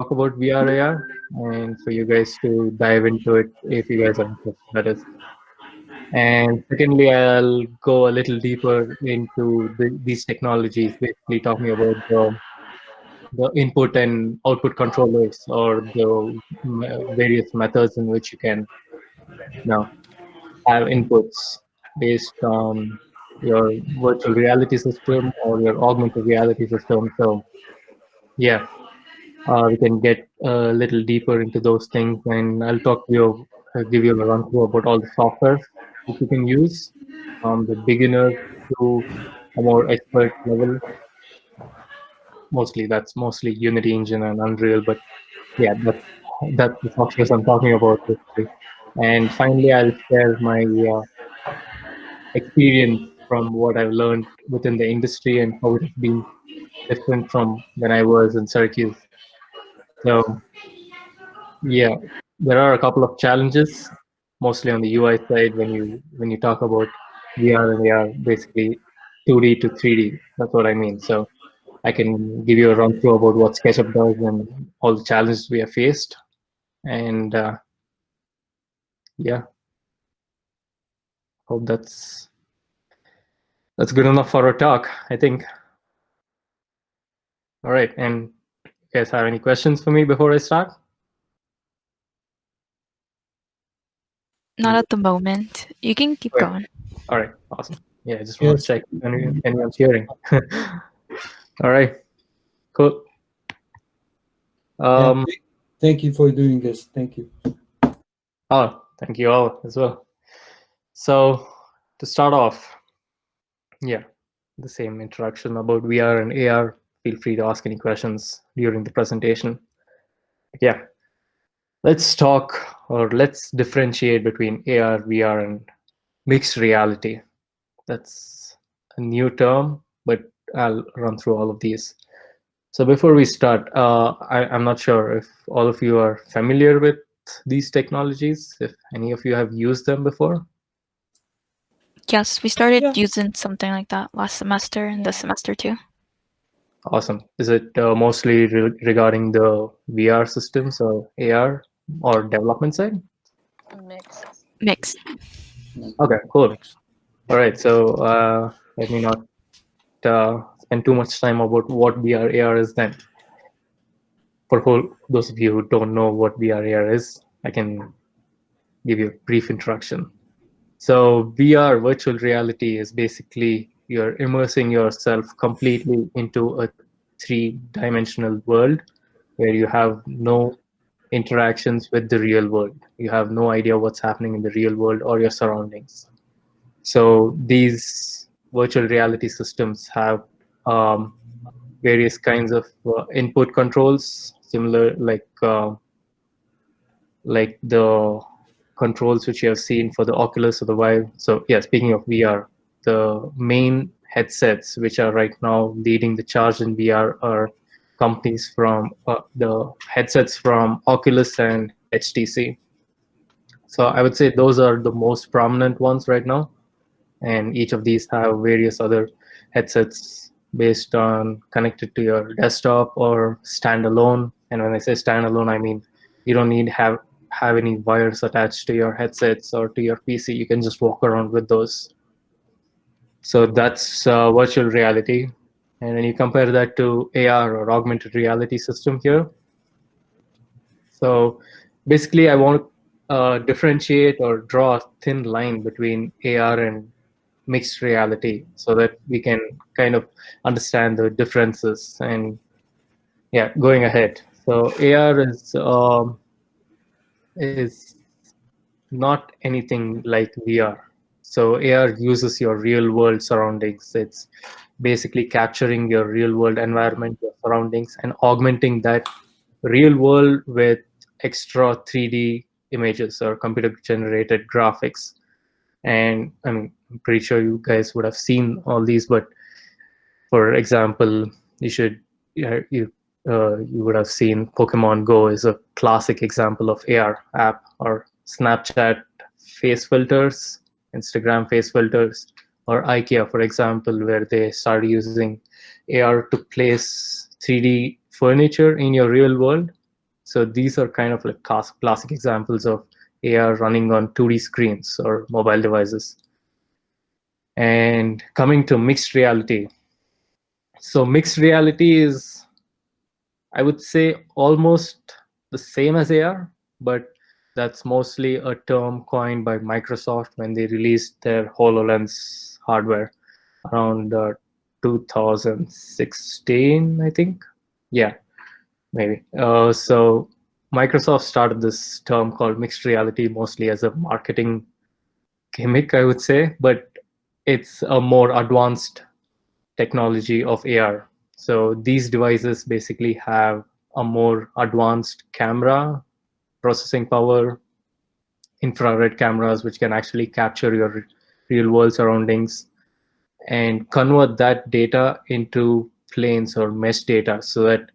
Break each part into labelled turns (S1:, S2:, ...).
S1: talk about VR AR and for you guys to dive into it if you guys are interested, that is. And secondly, I'll go a little deeper into these technologies, basically talking about the input and output controllers or the various methods in which you can now have inputs based on your virtual reality system or your augmented reality system. So yeah, we can get a little deeper into those things, and I'll talk to you, give you a run through about all the software that you can use from the beginner to a more expert level. Mostly, that's mostly Unity Engine and Unreal, but yeah, that's the softwares I'm talking about basically. And finally, I'll share my experience from what I've learned within the industry and how it has been different from when I was in Syracuse. So yeah, there are a couple of challenges, mostly on the UI side when you talk about VR and AR, basically 2D to 3D. That's what I mean. So I can give you a run through about what SketchUp does and all the challenges we have faced. And yeah, hope that's good enough for a talk, I think. All right, and you guys have any questions for me before I start?
S2: Not at the moment. You can keep
S1: Okay.
S2: going.
S1: All right, awesome. Yeah, I just want to
S3: Yes.
S1: check if anyone's hearing. All right, cool.
S3: Yeah. Thank you for doing this. Thank you.
S1: Oh, thank you all as well. So to start off, yeah, the same introduction about VR and AR. Feel free to ask any questions during the presentation. Yeah, let's talk or let's differentiate between AR, VR, and mixed reality. That's a new term, but I'll run through all of these. So before we start, I'm not sure if all of you are familiar with these technologies, if any of you have used them before.
S2: Yes, we started
S3: Yeah.
S2: using something like that last semester and this semester too.
S1: Awesome. Is it mostly regarding the VR systems or AR or development side?
S2: Mixed.
S1: Okay, cool. All right, so let me not spend too much time about what VR AR is then. For those of you who don't know what VR AR is, I can give you a brief introduction. So VR, virtual reality, is basically you're immersing yourself completely into a three-dimensional world where you have no interactions with the real world. You have no idea what's happening in the real world or your surroundings. So these virtual reality systems have various kinds of input controls, similar like the controls which you have seen for the Oculus or the Vive. So yeah, speaking of VR, the main headsets which are right now leading the charge in VR are companies from the headsets from Oculus and HTC. So I would say those are the most prominent ones right now, and each of these have various other headsets based on connected to your desktop or standalone. And when I say standalone, I mean you don't need have any wires attached to your headsets or to your PC. You can just walk around with those. So that's virtual reality. And when you compare that to AR or augmented reality system here, so basically I want to differentiate or draw a thin line between AR and mixed reality so that we can kind of understand the differences. And yeah, going ahead. So AR is not anything like VR. So AR uses your real world surroundings. It's basically capturing your real world environment, your surroundings, and augmenting that real world with extra 3D images or computer generated graphics. And I mean, I'm pretty sure you guys would have seen all these, but for example, you would have seen Pokemon Go is a classic example of AR app, or Snapchat face filters, Instagram face filters, or IKEA, for example, where they started using AR to place 3D furniture in your real world. So these are kind of like classic examples of AR running on 2D screens or mobile devices. And coming to mixed reality. So mixed reality is, I would say, almost the same as AR, but that's mostly a term coined by Microsoft when they released their HoloLens hardware around 2016, I think. Yeah, maybe. So Microsoft started this term called mixed reality mostly as a marketing gimmick, I would say, but it's a more advanced technology of AR. So these devices basically have a more advanced camera processing power, infrared cameras, which can actually capture your real world surroundings and convert that data into planes or mesh data so that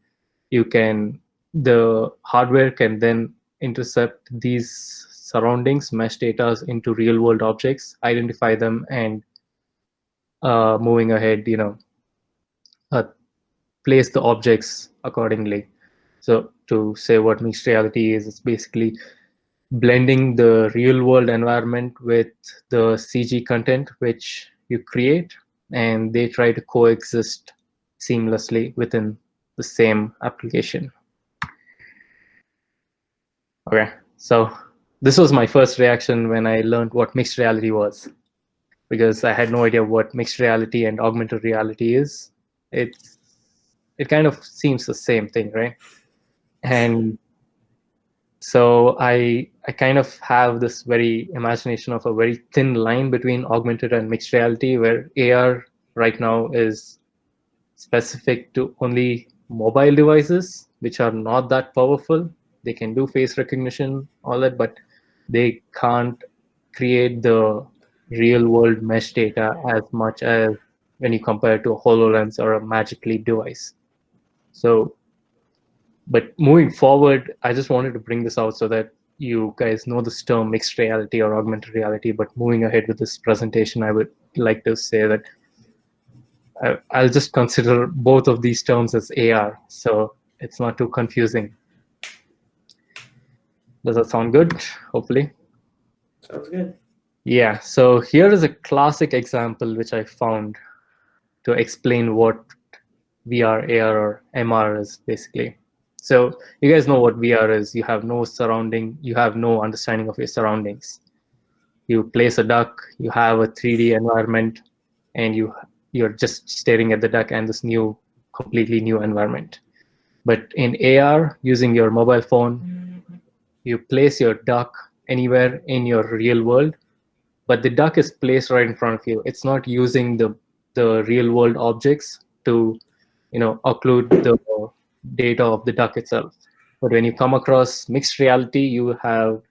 S1: the hardware can then intercept these surroundings, mesh data into real world objects, identify them, and moving ahead, uh, place the objects accordingly. So to say what mixed reality is, it's basically blending the real world environment with the CG content which you create, and they try to coexist seamlessly within the same application. Okay, so this was my first reaction when I learned what mixed reality was, because I had no idea what mixed reality and augmented reality is. It kind of seems the same thing, right? And so I kind of have this very imagination of a very thin line between augmented and mixed reality, where AR right now is specific to only mobile devices, which are not that powerful. They can do face recognition, all that, but they can't create the real world mesh data as much as when you compare to a HoloLens or a Magic Leap device. So, but moving forward, I just wanted to bring this out so that you guys know this term mixed reality or augmented reality. But moving ahead with this presentation, I would like to say that I'll just consider both of these terms as AR, so it's not too confusing. Does that sound good? Hopefully.
S3: Sounds good.
S1: Yeah, so here is a classic example which I found to explain what VR, AR, or MR is basically. So you guys know what VR is. You have no understanding of your surroundings. You place a duck, you have a 3D environment, and you're just staring at the duck and this completely new environment. But in AR, using your mobile phone, you place your duck anywhere in your real world, but the duck is placed right in front of you. It's not using the real world objects to occlude the data of the duck itself. But when you come across mixed reality, you have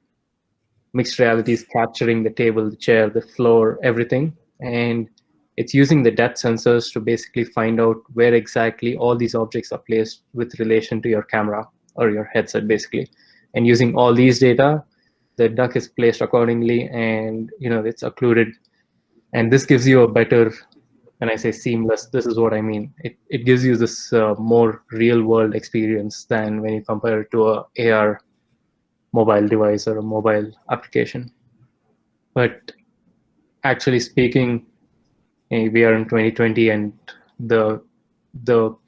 S1: mixed reality is capturing the table, the chair, the floor, everything, and it's using the depth sensors to basically find out where exactly all these objects are placed with relation to your camera or your headset, basically. And using all these data, the duck is placed accordingly, and it's occluded. And this gives you a better, when I say seamless, this is what I mean. It gives you this more real world experience than when you compare it to a AR mobile device or a mobile application. But actually speaking, we are in 2020, and the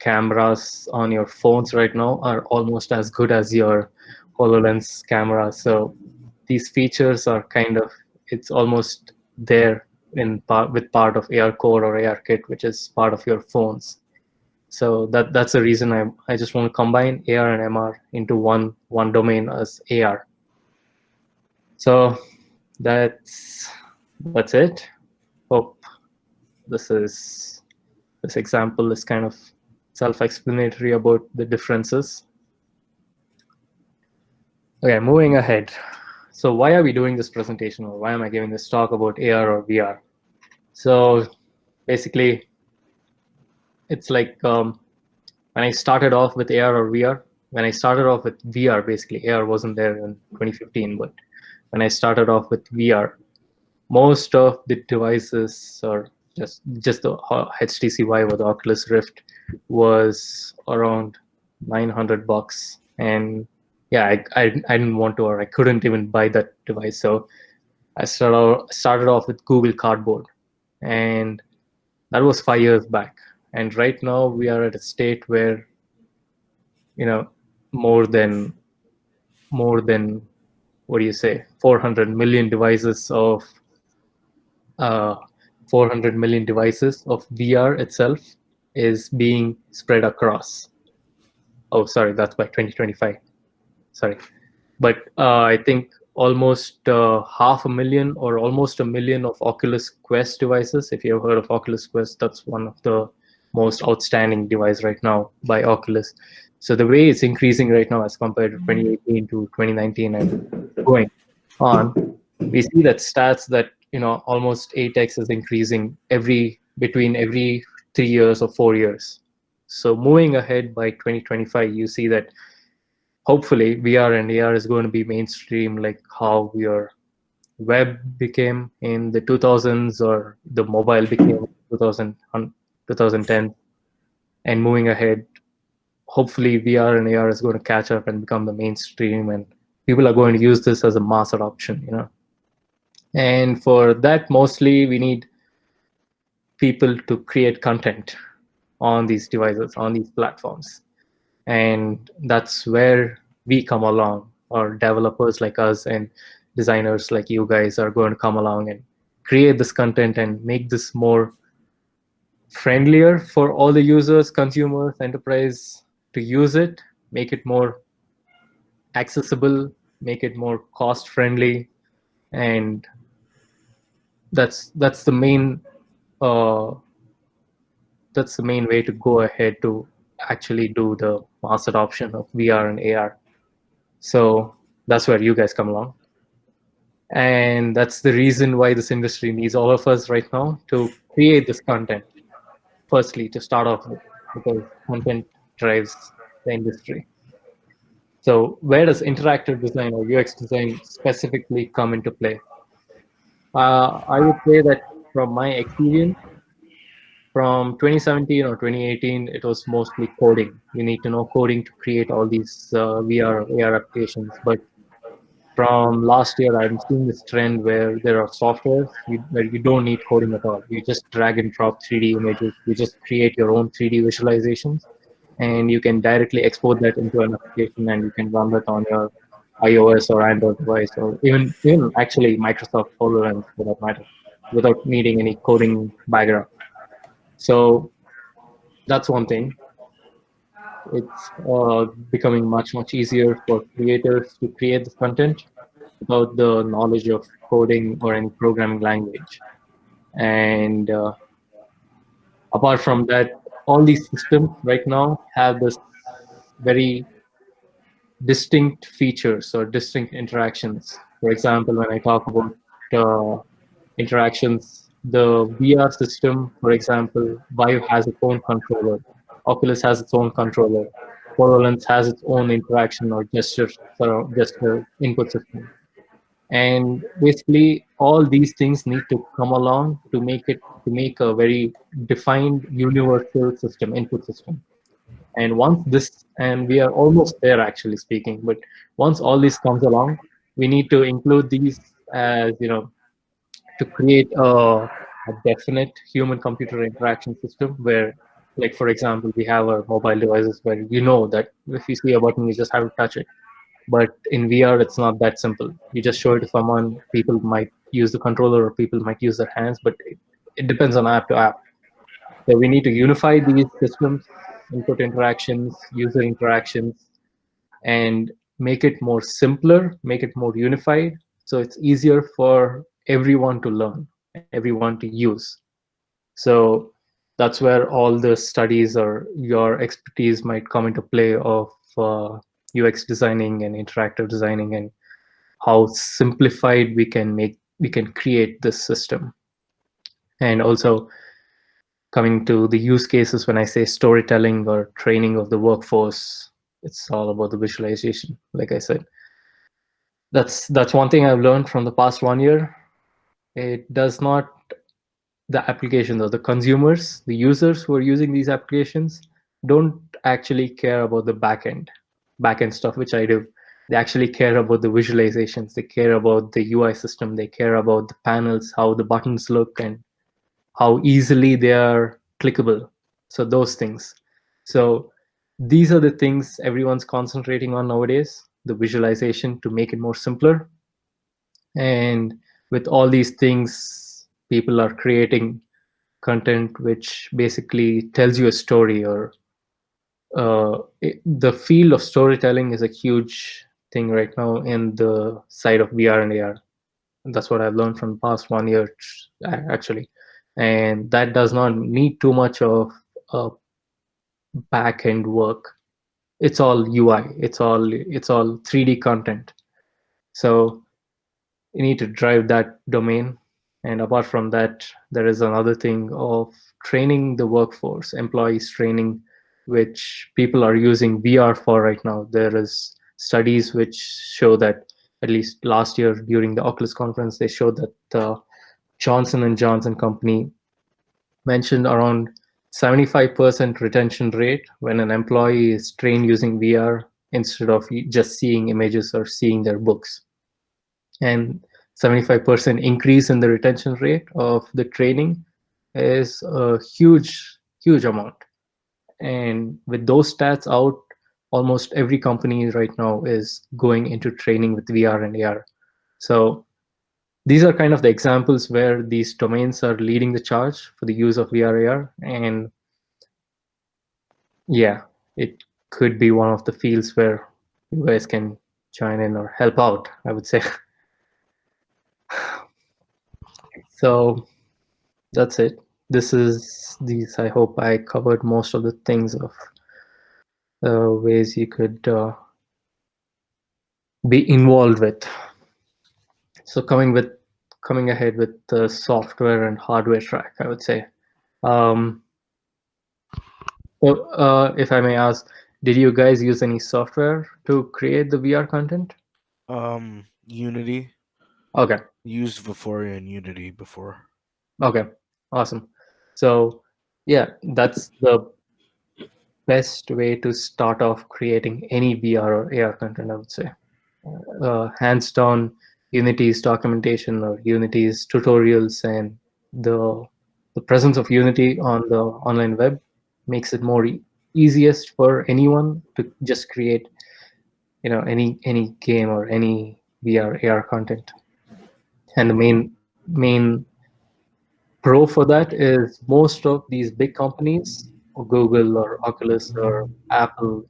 S1: cameras on your phones right now are almost as good as your HoloLens camera. So these features are it's almost there with part of AR Core or AR Kit, which is part of your phones. So that's the reason I just want to combine AR and MR into one domain as AR. So that's it. Hope this example is kind of self-explanatory about the differences. Okay, moving ahead. So why are we doing this presentation, or why am I giving this talk about AR or VR? So basically, it's like when I started off with AR or VR, when I started off with VR, basically AR wasn't there in 2015, but when I started off with VR, most of the devices, or just the HTC Vive or the Oculus Rift, was around $900, and yeah, I didn't want to, or I couldn't even buy that device. So I started off with Google Cardboard, and that was 5 years back. And right now we are at a state where, you know, more than what do you say, 400 million devices of uh, 400 million devices of VR itself is being spread across. Oh, sorry, that's by 2025. Sorry. But I think almost 500,000 or almost 1 million of Oculus Quest devices. If you have heard of Oculus Quest, that's one of the most outstanding device right now by Oculus. So the way it's increasing right now as compared to 2018 to 2019 and going on, we see that stats that almost 8x is increasing between every 3 years or 4 years. So moving ahead by 2025, you see that hopefully VR and AR is going to be mainstream, like how your web became in the 2000s or the mobile became in 2010. And moving ahead, hopefully VR and AR is going to catch up and become the mainstream, and people are going to use this as a mass adoption. And for that, mostly we need people to create content on these devices, on these platforms. And that's where we come along, or developers like us and designers like you guys are going to come along and create this content and make this more friendlier for all the users, consumers, enterprise to use it, make it more accessible, make it more cost friendly. And that's the main uh, that's the main way to go ahead to actually do the mass adoption of VR and AR. So that's where you guys come along. And that's the reason why this industry needs all of us right now to create this content, firstly, to start off with, because content drives the industry. So where does interactive design or UX design specifically come into play? I would say that from my experience, from 2017 or 2018, it was mostly coding. You need to know coding to create all these VR, AR applications. But from last year, I'm seeing this trend where there are softwares where you don't need coding at all. You just drag and drop 3D images. You just create your own 3D visualizations, and you can directly export that into an application, and you can run that on your iOS or Android device, or even actually Microsoft HoloLens for that matter, without needing any coding background. So that's one thing. It's becoming much easier for creators to create this content without the knowledge of coding or any programming language. And apart from that, all these systems right now have this very distinct features or distinct interactions. For example, when I talk about interactions, the VR system, for example, Vive has its own controller, Oculus has its own controller, HoloLens has its own interaction or gesture input system. And basically all these things need to come along to make a very defined universal system, input system. And we are almost there, actually speaking, but once all this comes along, we need to include these as to create a definite human computer interaction system where, like, for example, we have our mobile devices where that if you see a button, you just have to touch it. But in VR, it's not that simple. You just show it to someone. People might use the controller or people might use their hands, but it depends on app to app. So we need to unify these systems, input interactions, user interactions, and make it more simpler, make it more unified, so it's easier for everyone to learn, everyone to use. So that's where all the studies or your expertise might come into play of UX designing and interactive designing, and how simplified we can create this system. And also coming to the use cases, when I say storytelling or training of the workforce, it's all about the visualization. Like I said, that's one thing I've learned from the past 1 year. It does not The applications or the consumers, the users who are using these applications, don't actually care about the backend stuff, which I do. They actually care about the visualizations. They care about the UI system. They care about the panels, how the buttons look, and how easily they are clickable. So those things. So these are the things everyone's concentrating on nowadays, the visualization to make it more simpler. And with all these things, people are creating content which basically tells you a story, or the field of storytelling is a huge thing right now in the side of VR and AR. That's what I've learned from the past 1 year, actually. And that does not need too much of back end work. It's all UI. It's all 3D content. So you need to drive that domain. And apart from that, there is another thing of training the workforce, employees training, which people are using VR for right now. There is studies which show that, at least last year during the Oculus conference, they showed that the Johnson & Johnson company mentioned around 75% retention rate when an employee is trained using VR instead of just seeing images or seeing their books. And 75% increase in the retention rate of the training is a huge amount. And with those stats out, almost every company right now is going into training with VR and AR. So these are kind of the examples where these domains are leading the charge for the use of VR AR. And yeah, it could be one of the fields where you guys can join in or help out, I would say. So that's it. This is these. I hope I covered most of the things of ways you could be involved with. So coming ahead with the software and hardware track, I would say. So if I may ask, did you guys use any software to create the VR content?
S4: Unity.
S1: Okay.
S4: Used Vuforia and Unity before.
S1: Okay. Awesome. So yeah, that's the best way to start off creating any VR or AR content, I would say. Hands down, Unity's documentation or Unity's tutorials and the presence of Unity on the online web makes it more easiest for anyone to just create, any game or any VR AR content. And the main pro for that is most of these big companies, Google or Oculus or Apple,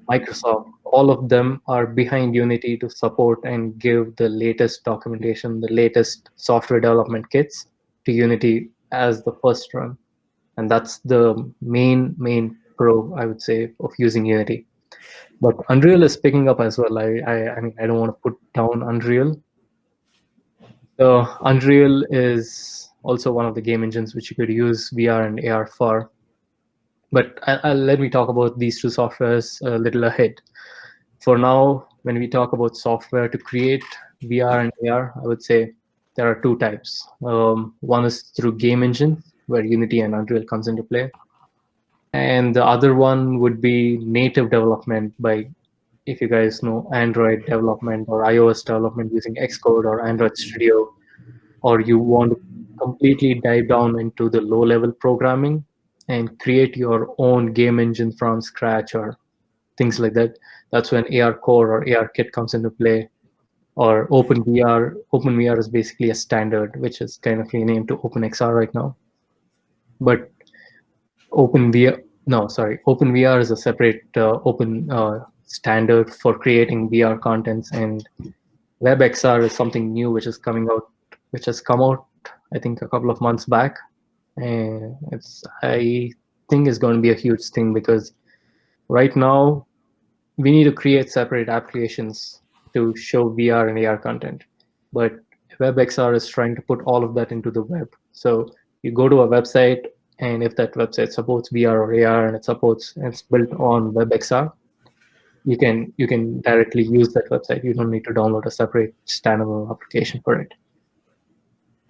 S1: Microsoft, all of them are behind Unity to support and give the latest documentation, the latest software development kits to Unity as the first run. And that's the main pro, I would say, of using Unity. But Unreal is picking up as well. I mean, I don't want to put down Unreal. So Unreal is also one of the game engines which you could use VR and AR for. But let me talk about these two softwares a little ahead. For now, when we talk about software to create VR and AR, I would say there are two types. One is through game engine, where Unity and Unreal comes into play. And the other one would be native development by, if you guys know, Android development or iOS development using Xcode or Android Studio, or you want to completely dive down into the low-level programming and create your own game engine from scratch or things like that. That's when AR Core or AR Kit comes into play, or OpenVR. OpenVR is basically a standard, which is kind of renamed to OpenXR right now. But OpenVR is a separate open standard for creating VR contents, and WebXR is something new which has come out, I think, a couple of months back. And I think is going to be a huge thing, because right now we need to create separate applications to show VR and AR content. But WebXR is trying to put all of that into the web. So you go to a website, and if that website supports VR or AR and it's built on WebXR, you can directly use that website. You don't need to download a separate standalone application for it.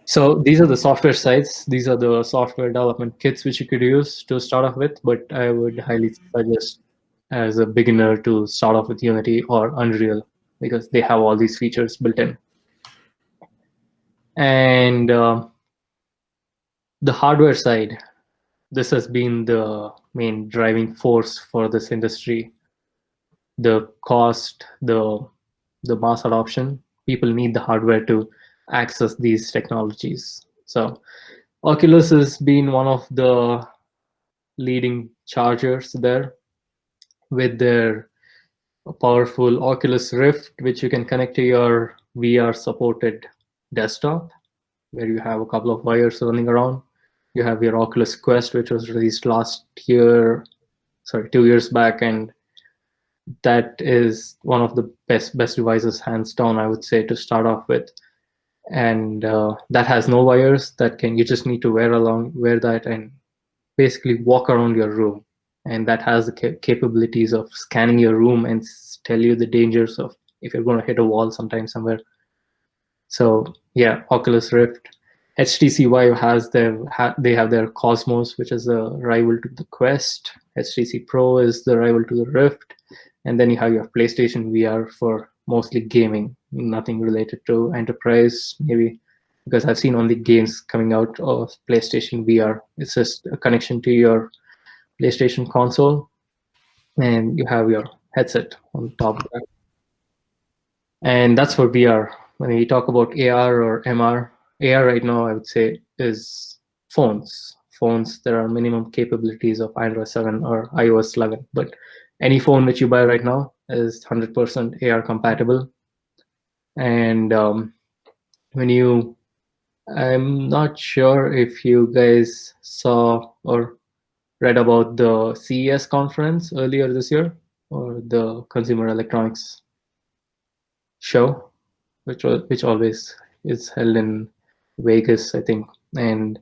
S1: So these are the software sites. These are the software development kits which you could use to start off with, but I would highly suggest as a beginner to start off with Unity or Unreal. because they have all these features built in. And the hardware side, this has been the main driving force for this industry. The cost, the mass adoption, people need the hardware to access these technologies. So Oculus has been one of the leading chargers there with their powerful Oculus Rift, which you can connect to your VR supported desktop, where you have a couple of wires running around. You have your Oculus Quest, which was released last year, 2 years back, and that is one of the best devices, hands down, I would say, to start off with. And that has no wires. You just need to wear that and basically walk around your room. And that has the capabilities of scanning your room and tell you the dangers of if you're going to hit a wall sometime somewhere. So yeah, Oculus Rift. HTC Vive they have their Cosmos, which is a rival to the Quest. HTC Pro is the rival to the Rift. And then you have your PlayStation VR for mostly gaming, nothing related to enterprise, maybe, because I've seen only games coming out of PlayStation VR. It's just a connection to your PlayStation console, and you have your headset on top of that. And that's for VR. When we talk about AR or MR, AR right now, I would say, is phones. There are minimum capabilities of Android 7 or iOS 11, but any phone that you buy right now is 100% AR compatible. And I'm not sure if you guys saw or read about the CES conference earlier this year, or the Consumer Electronics show, which always is held in Vegas, I think. And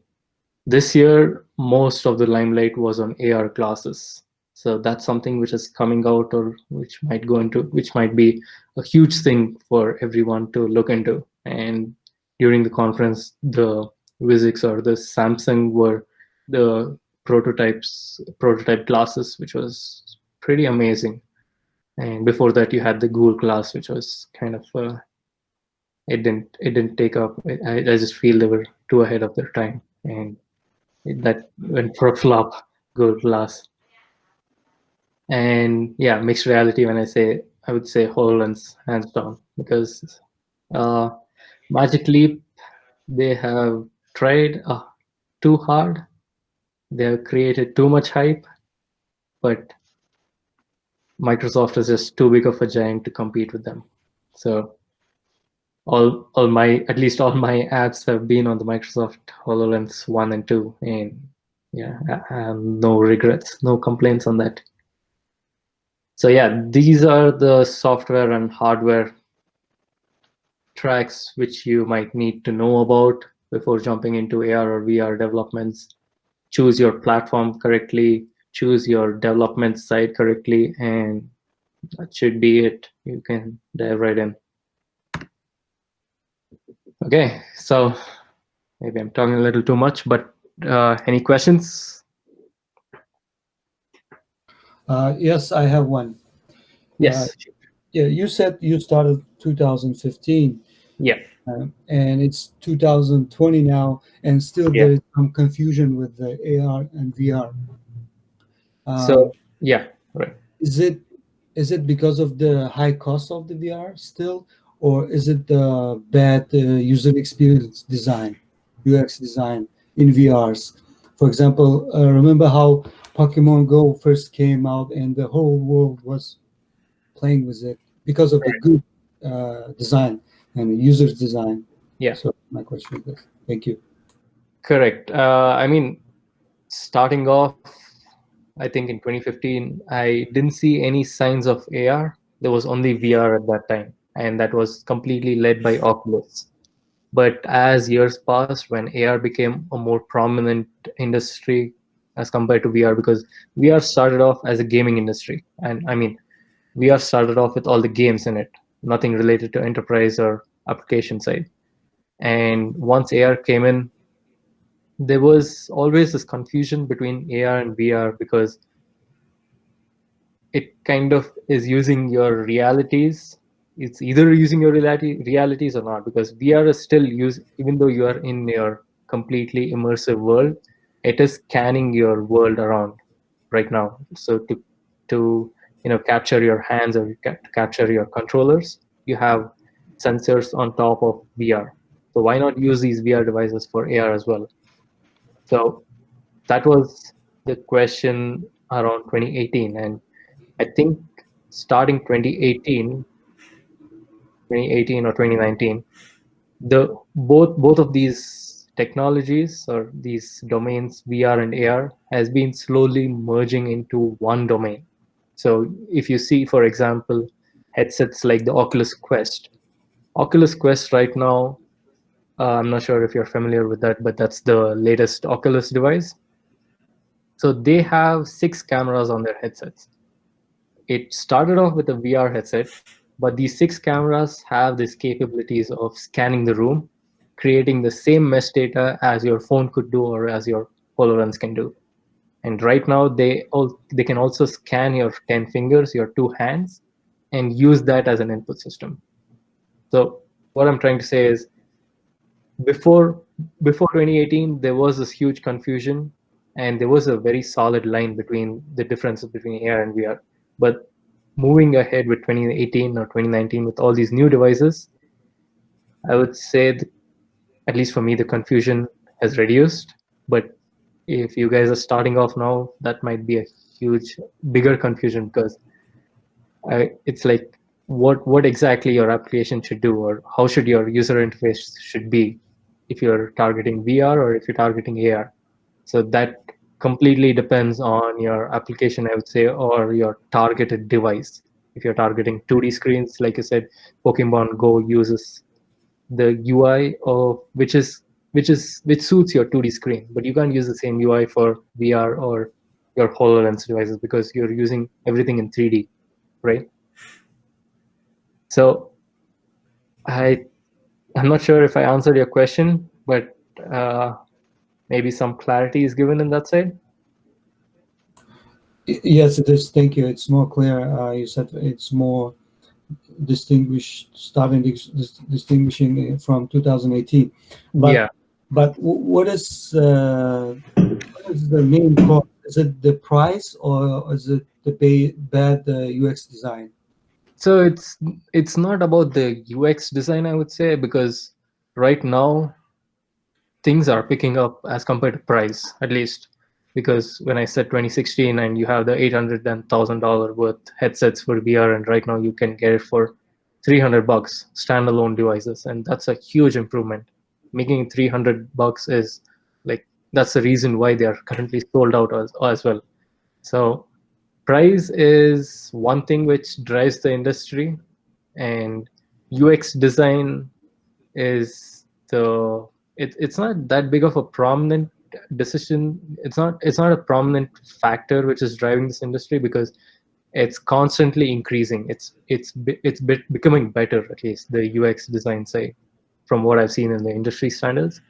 S1: this year, most of the limelight was on AR glasses. So that's something which is coming out, or which might be a huge thing for everyone to look into. And during the conference, the Vuzix or the Samsung were the prototype glasses, which was pretty amazing. And before that, you had the Google Glass, which was kind of it didn't take up. I just feel they were too ahead of their time, and that went for a flop. Google Glass. And yeah, mixed reality. When I would say HoloLens, hands down, because Magic Leap, they have tried too hard. They have created too much hype, but Microsoft is just too big of a giant to compete with them. So all my apps have been on the Microsoft HoloLens 1 and 2, and yeah, I have no regrets, no complaints on that. So yeah, these are the software and hardware tracks which you might need to know about before jumping into AR or VR developments. Choose your platform correctly, choose your development side correctly, and that should be it. You can dive right in. Okay, so maybe I'm talking a little too much, but any questions?
S5: Yes, I have one.
S1: Yes.
S5: Yeah, you said you started 2015.
S1: Yeah.
S5: And it's 2020 now, and still
S1: Yeah.
S5: there is some confusion with the AR and VR.
S1: So yeah, right.
S5: Is it because of the high cost of the VR still, or is it the bad user experience design, UX design in VRs? For example, remember how Pokemon Go first came out and the whole world was playing with it because of the good design and the user's design.
S1: Yeah.
S5: So my question is this. Thank you.
S1: Correct. I mean, starting off, I think in 2015, I didn't see any signs of AR. There was only VR at that time, and that was completely led by Oculus. But as years passed, when AR became a more prominent industry as compared to VR, because VR started off as a gaming industry, and I mean, VR started off with all the games in it, nothing related to enterprise or application side. And once AR came in, there was always this confusion between AR and VR, because it kind of is using your realities it's either using your realities or not, because VR is still even though you are in your completely immersive world, it is scanning your world around right now. So to capture your hands or capture your controllers, you have sensors on top of VR. So why not use these VR devices for AR as well? So that was the question around 2018, and I think starting 2018 or 2019, the both of these technologies or these domains, VR and AR, has been slowly merging into one domain. So if you see, for example, headsets like the Oculus Quest right now, I'm not sure if you're familiar with that, but that's the latest Oculus device. So they have 6 cameras on their headsets. It started off with a VR headset, but these 6 cameras have these capabilities of scanning the room, creating the same mesh data as your phone could do or as your HoloLens can do. And right now, they can also scan your 10 fingers, your 2 hands, and use that as an input system. So what I'm trying to say is, before 2018, there was this huge confusion, and there was a very solid line between the differences between AR and VR. But moving ahead with 2018 or 2019 with all these new devices, I would say that, at least for me, the confusion has reduced. But if you guys are starting off now, that might be a bigger confusion, because it's like what exactly your application should do, or how should your user interface should be if you're targeting VR or if you're targeting AR. So that completely depends on your application, I would say, or your targeted device. If you're targeting 2D screens, like you said, Pokemon Go uses the UI of which suits your 2D screen, but you can't use the same UI for VR or your HoloLens devices because you're using everything in 3D, right? So I'm not sure if I answered your question, but maybe some clarity is given in that side.
S5: Yes, it is. Thank you. It's more clear. You said it's more distinguishing from 2018. But
S1: Yeah.
S5: But what is the main cost? Is it the price or is it the bad UX design?
S1: So it's not about the UX design, I would say, because right now things are picking up as compared to price, at least. Because when I said 2016 and you have the $800 and $1,000 worth headsets for VR, and right now you can get it for $300 standalone devices, and that's a huge improvement. Making it $300 is like, that's the reason why they are currently sold out as well. So price is one thing which drives the industry, and UX design is it's not that big of a prominent decision. It's not a prominent factor which is driving this industry, because it's constantly increasing. It's becoming better, at least the UX design side, from what I've seen in the industry standards.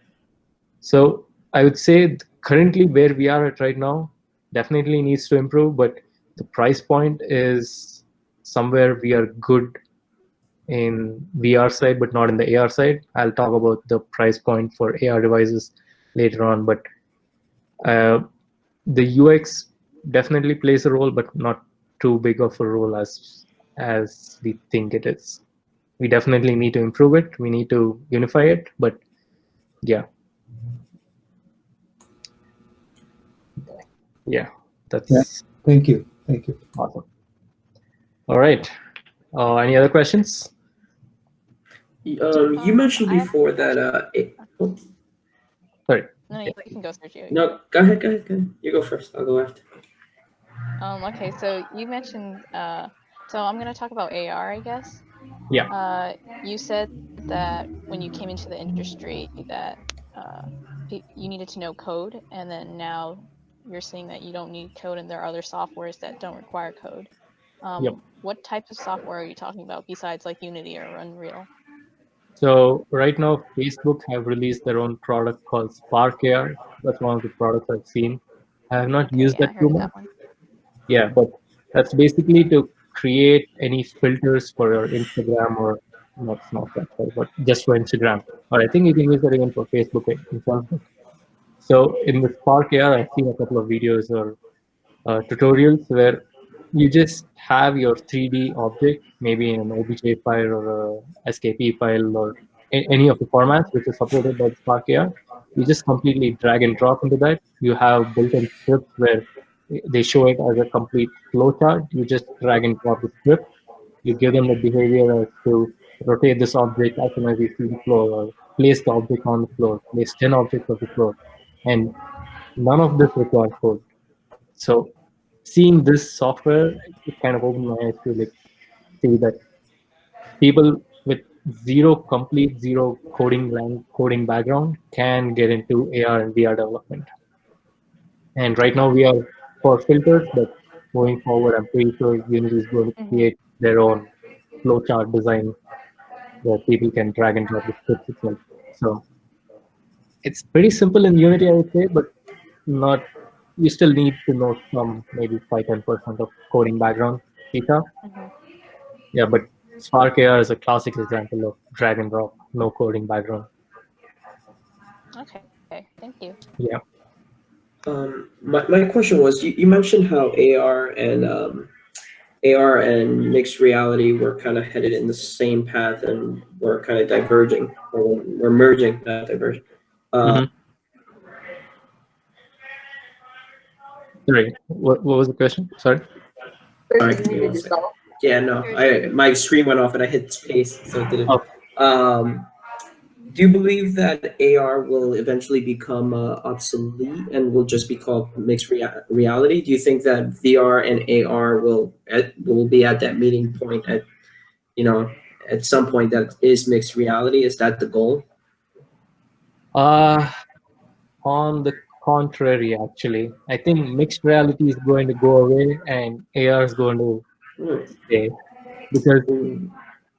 S1: So I would say currently where we are at right now definitely needs to improve, but the price point is somewhere we are good in VR side, but not in the AR side. I'll talk about the price point for AR devices later on, but the UX definitely plays a role, but not too big of a role as we think it is. We definitely need to improve it. We need to unify it, but yeah. Yeah, that's
S5: Thank you.
S1: awesome. All right. Any other questions?
S3: You mentioned
S2: I have
S3: before
S2: a
S3: that.
S1: Sorry.
S2: No, you can go, Sergio.
S3: No, go ahead. You go first. I'll go after.
S2: Okay, so you mentioned, so I'm going to talk about AR, I guess.
S1: Yeah.
S2: You said that when you came into the industry that you needed to know code, and then now you're saying that you don't need code and there are other softwares that don't require code.
S1: Yep.
S2: What types of software are you talking about besides like Unity or Unreal?
S1: So right now, Facebook have released their own product called Spark AR. That's one of the products I've seen. I have not used
S2: I
S1: that too
S2: heard of
S1: much.
S2: that one.
S1: Yeah, but that's basically to create any filters for your Instagram or not Snapchat, sorry, but just for Instagram. Or I think you can use that even for Facebook in Facebook. So in the Spark AR, I've seen a couple of videos or tutorials where you just have your 3D object, maybe in an OBJ file or a SKP file or any of the formats which is supported by the Spark AR. You just completely drag and drop into that. You have built-in scripts where they show it as a complete flowchart. You just drag and drop the script. You give them the behavior as to rotate this object as soon as you see the floor, or place the object on the floor, place 10 objects on the floor. And none of this requires code. So seeing this software, it kind of opened my eyes to like see that people with complete zero coding background can get into AR and VR development. And right now we are for filters, but going forward, I'm pretty sure Unity is going to create their own flowchart design where people can drag and drop the scripts itself. So it's pretty simple in Unity, I would say, but not. You still need to know some, maybe 5-10% of coding background, C#. Yeah, but Spark AR is a classic example of drag and drop, no coding background.
S2: Okay, thank you.
S1: Yeah.
S3: My question was, you mentioned how AR and mixed reality were kind of headed in the same path and were kind of diverging, or were merging, not diverging.
S1: Sorry, what was the question? Sorry.
S3: Sorry, give me one second. Yeah, no, my screen went off and I hit space, so it didn't.
S1: Oh.
S3: Do you believe that AR will eventually become obsolete and will just be called mixed reality? Do you think that VR and AR will be at that meeting point at some point that is mixed reality? Is that the goal?
S1: On the contrary, actually, I think mixed reality is going to go away and AR is going to stay, because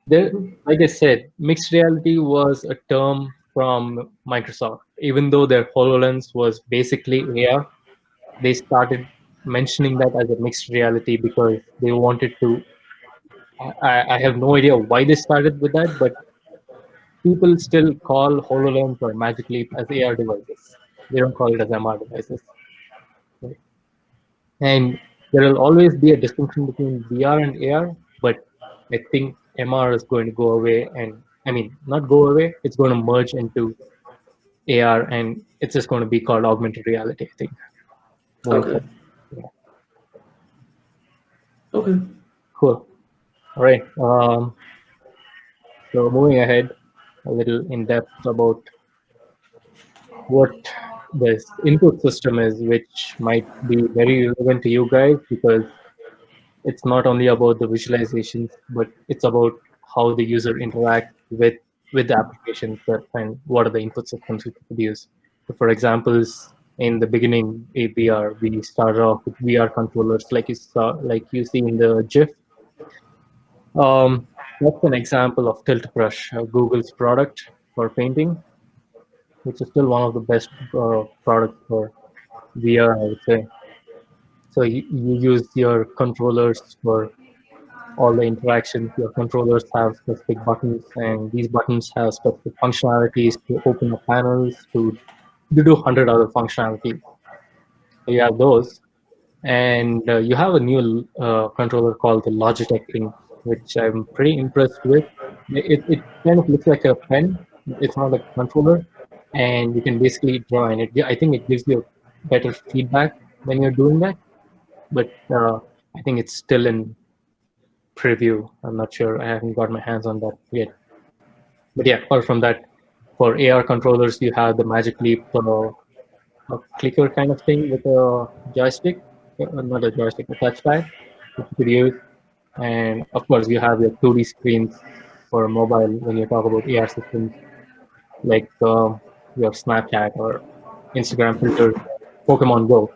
S1: there, like I said, mixed reality was a term from Microsoft. Even though their HoloLens was basically AR, they started mentioning that as a mixed reality because they wanted to. I have no idea why they started with that, but people still call HoloLens or Magic Leap as AR devices. They don't call it as MR devices. Right? And there will always be a distinction between VR and AR, but I think MR is going to go away, and I mean, not go away, it's going to merge into AR, and it's just going to be called augmented reality, I think.
S3: Okay.
S1: Yeah.
S3: Okay.
S1: Cool. All right. So moving ahead, a little in depth about what this input system is, which might be very relevant to you guys because it's not only about the visualizations, but it's about how the user interacts with the applications and what are the input systems we produce. So for examples, in the beginning, ABR, we started off with VR controllers, like you see in the GIF. That's an example of Tilt Brush, Google's product for painting, which is still one of the best products for VR, I would say. So you use your controllers for all the interactions. Your controllers have specific buttons, and these buttons have specific functionalities to open the panels, to do 100 other functionalities. So you have those. And you have a new controller called the Logitech Link, which I'm pretty impressed with. It kind of looks like a pen. It's not like a controller, and you can basically draw in it. I think it gives you better feedback when you're doing that, but I think it's still in preview. I'm not sure. I haven't got my hands on that yet. But yeah, apart from that, for AR controllers, you have the Magic Leap a clicker kind of thing with a joystick, not a joystick, a touchpad, which you could use. And of course, you have your 2D screens for mobile when you talk about AR systems, like your Snapchat or Instagram filters, Pokemon Go.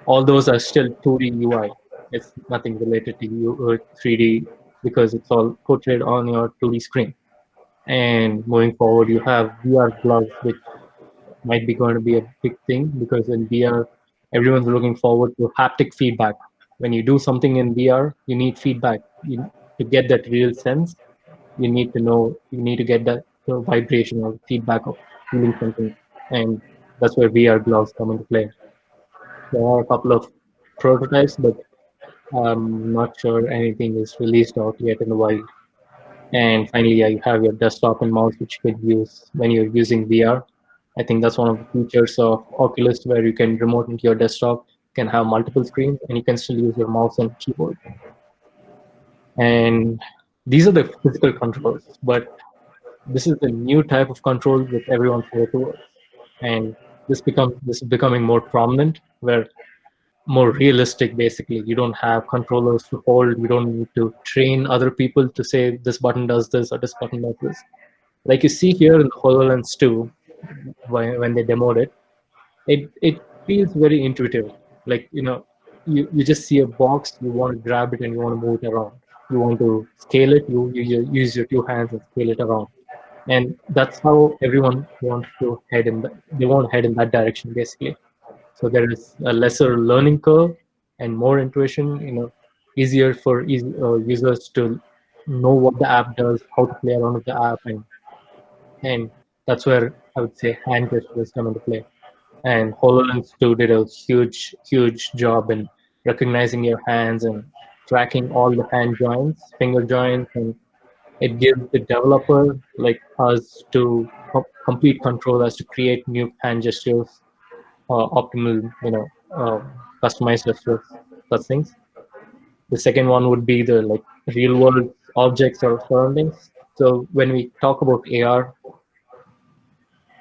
S1: All those are still 2D UI. It's nothing related to 3D because it's all portrayed on your 2D screen. And moving forward, you have VR gloves, which might be going to be a big thing because in VR, everyone's looking forward to haptic feedback. when you do something in VR, you need feedback. To get that real sense, you need to know, you need to get that vibration or feedback of feeling something. And that's where VR gloves come into play. There are a couple of prototypes, but I'm not sure anything is released out yet in the wild. And finally, yeah, you have your desktop and mouse, which you can use when you're using VR. I think that's one of the features of Oculus, where you can remote into your desktop, can have multiple screens, and you can still use your mouse and keyboard. And these are the physical controls, but this is the new type of control that everyone's headed towards. And this is becoming more prominent, where more realistic. Basically, you don't have controllers to hold. You don't need to train other people to say this button does this or this button does this. Like you see here in the HoloLens 2, when they demoed it, it feels very intuitive. Like, you just see a box, you want to grab it and you want to move it around. You want to scale it, you use your two hands and scale it around. And that's how everyone wants to head they want to head in that direction, basically. So there is a lesser learning curve and more intuition, easier for users to know what the app does, how to play around with the app, and that's where I would say hand gestures come into play. And HoloLens 2 did a huge, huge job in recognizing your hands and tracking all the hand joints, finger joints, and it gives the developer like us to complete control as to create new hand gestures, optimal, customized gestures, such things. The second one would be the like real world objects or surroundings. So when we talk about AR,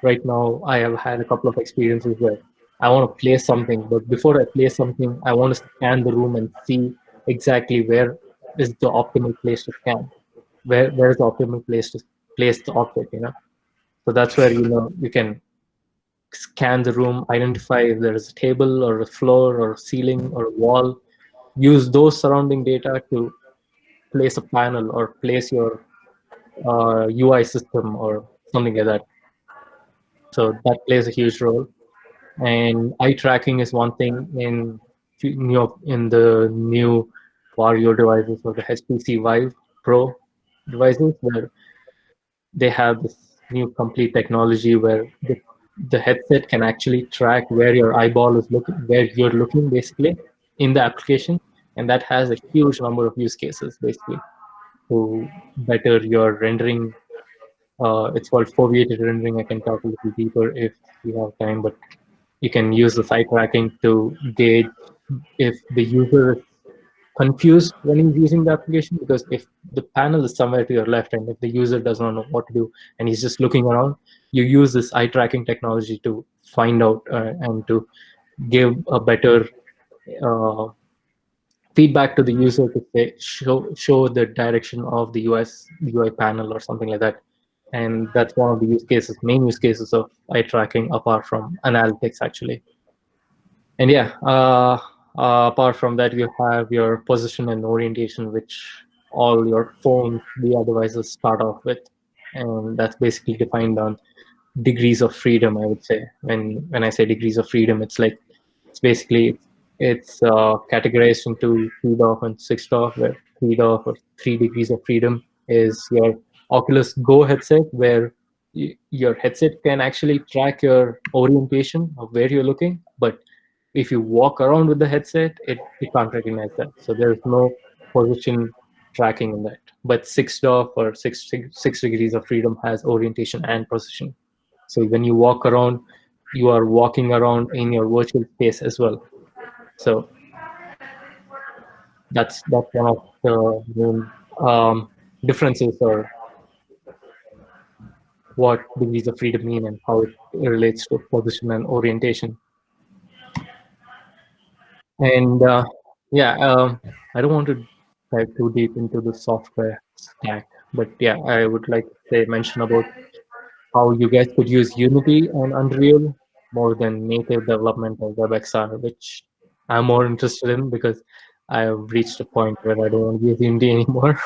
S1: right now I have had a couple of experiences where I want to play something, but before I play something, I want to scan the room and see exactly where is the optimal place to scan, where is the optimal place to place the object. So that's where you can scan the room, identify if there is a table or a floor or a ceiling or a wall, use those surrounding data to place a panel or place your UI system or something like that. So that plays a huge role. And eye tracking is one thing in the new Vario devices or the HTC Vive Pro devices, where they have this new complete technology where the headset can actually track where your eyeball is looking, where you're looking, basically, in the application. And that has a huge number of use cases, basically, to better your rendering. It's called foveated rendering. I can talk a little deeper if we have time, but you can use the eye tracking to gauge if the user is confused when he's using the application, because if the panel is somewhere to your left and if the user does not know what to do and he's just looking around, you use this eye tracking technology to find out and to give a better uh, feedback to the user to say, show the direction of the UI panel or something like that. And that's one of the main use cases of eye tracking, apart from analytics, actually. And yeah, apart from that, you have your position and orientation, which all your phone VR devices start off with, and that's basically defined on degrees of freedom. I would say when I say degrees of freedom, it's basically categorized into 3 DoF and 6 DoF, where 3 DoF or 3 degrees of freedom is your Oculus Go headset, where your headset can actually track your orientation of where you're looking, but if you walk around with the headset, it can't recognize that. So there's no position tracking in that. But 6 DoF or 6 degrees of freedom has orientation and position. So when you walk around, you are walking around in your virtual space as well. So that's one of the main differences, or what degrees of freedom mean and how it relates to position and orientation. And I don't want to dive too deep into the software stack, but yeah, I would like to mention about how you guys could use Unity and Unreal more than native development or WebXR, which I'm more interested in because I've reached a point where I don't want to use Unity anymore.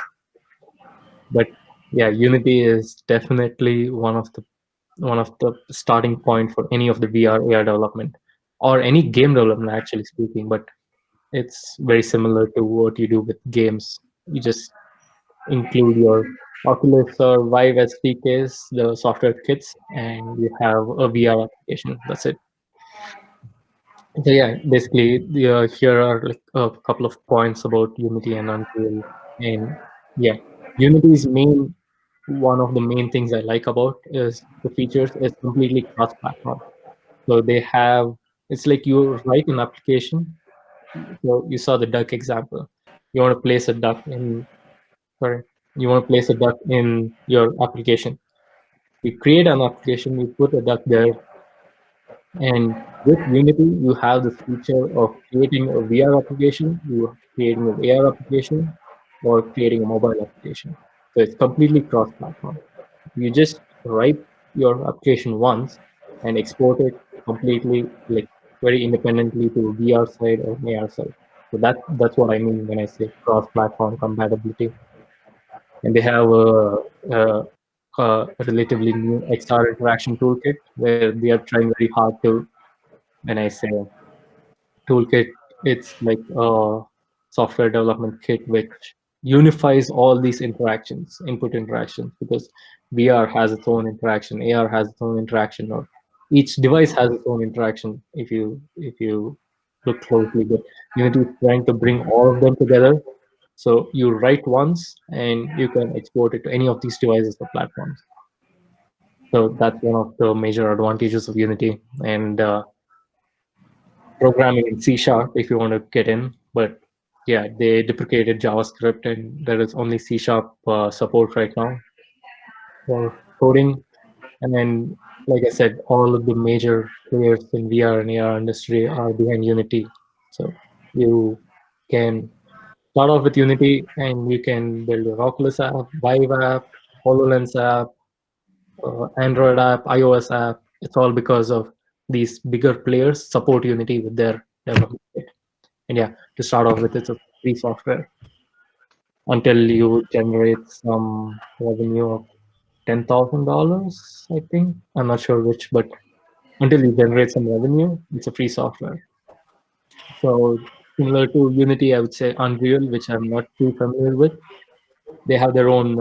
S1: But yeah, Unity is definitely one of the starting point for any of the VR AR development, or any game development, actually speaking. But It's very similar to what you do with games. You just include your Oculus or Vive SDKs, the software kits, and you have a VR application. That's it. So yeah, basically, here are like a couple of points about Unity and Unreal. And yeah, Unity's main one of the main things I like about is the features is completely cross-platform. So they have, it's like you write an application. So you saw the duck example. You want to place a duck in, sorry, you want to place a duck in your application. You create an application, you put a duck there, and with Unity, you have this feature of creating a VR application, you creating an AR application, or creating a mobile application. So it's completely cross-platform. You just write your application once and export it completely, like very independently to VR side or AR side. So that's what I mean when I say cross-platform compatibility. And they have a relatively new XR interaction toolkit where they are trying very hard to, when I say toolkit, it's like a software development kit which unifies all these interactions, input interactions, because VR has its own interaction, AR has its own interaction, or each device has its own interaction if you look closely. But Unity is trying to bring all of them together. So you write once and you can export it to any of these devices or platforms. So that's one of the major advantages of Unity. And programming in C Sharp if you want to get in. But yeah, they deprecated JavaScript and there is only C Sharp support right now for coding. And then, like I said, all of the major players in VR and AR industry are behind Unity. So you can start off with Unity and you can build your Oculus app, Vive app, HoloLens app, Android app, iOS app. It's all because of these bigger players support Unity with their development kit. And yeah, to start off with, it's a free software until you generate some revenue of $10,000, I think. I'm not sure which, but until you generate some revenue, it's a free software. So similar to Unity, I would say Unreal, which I'm not too familiar with. They have their own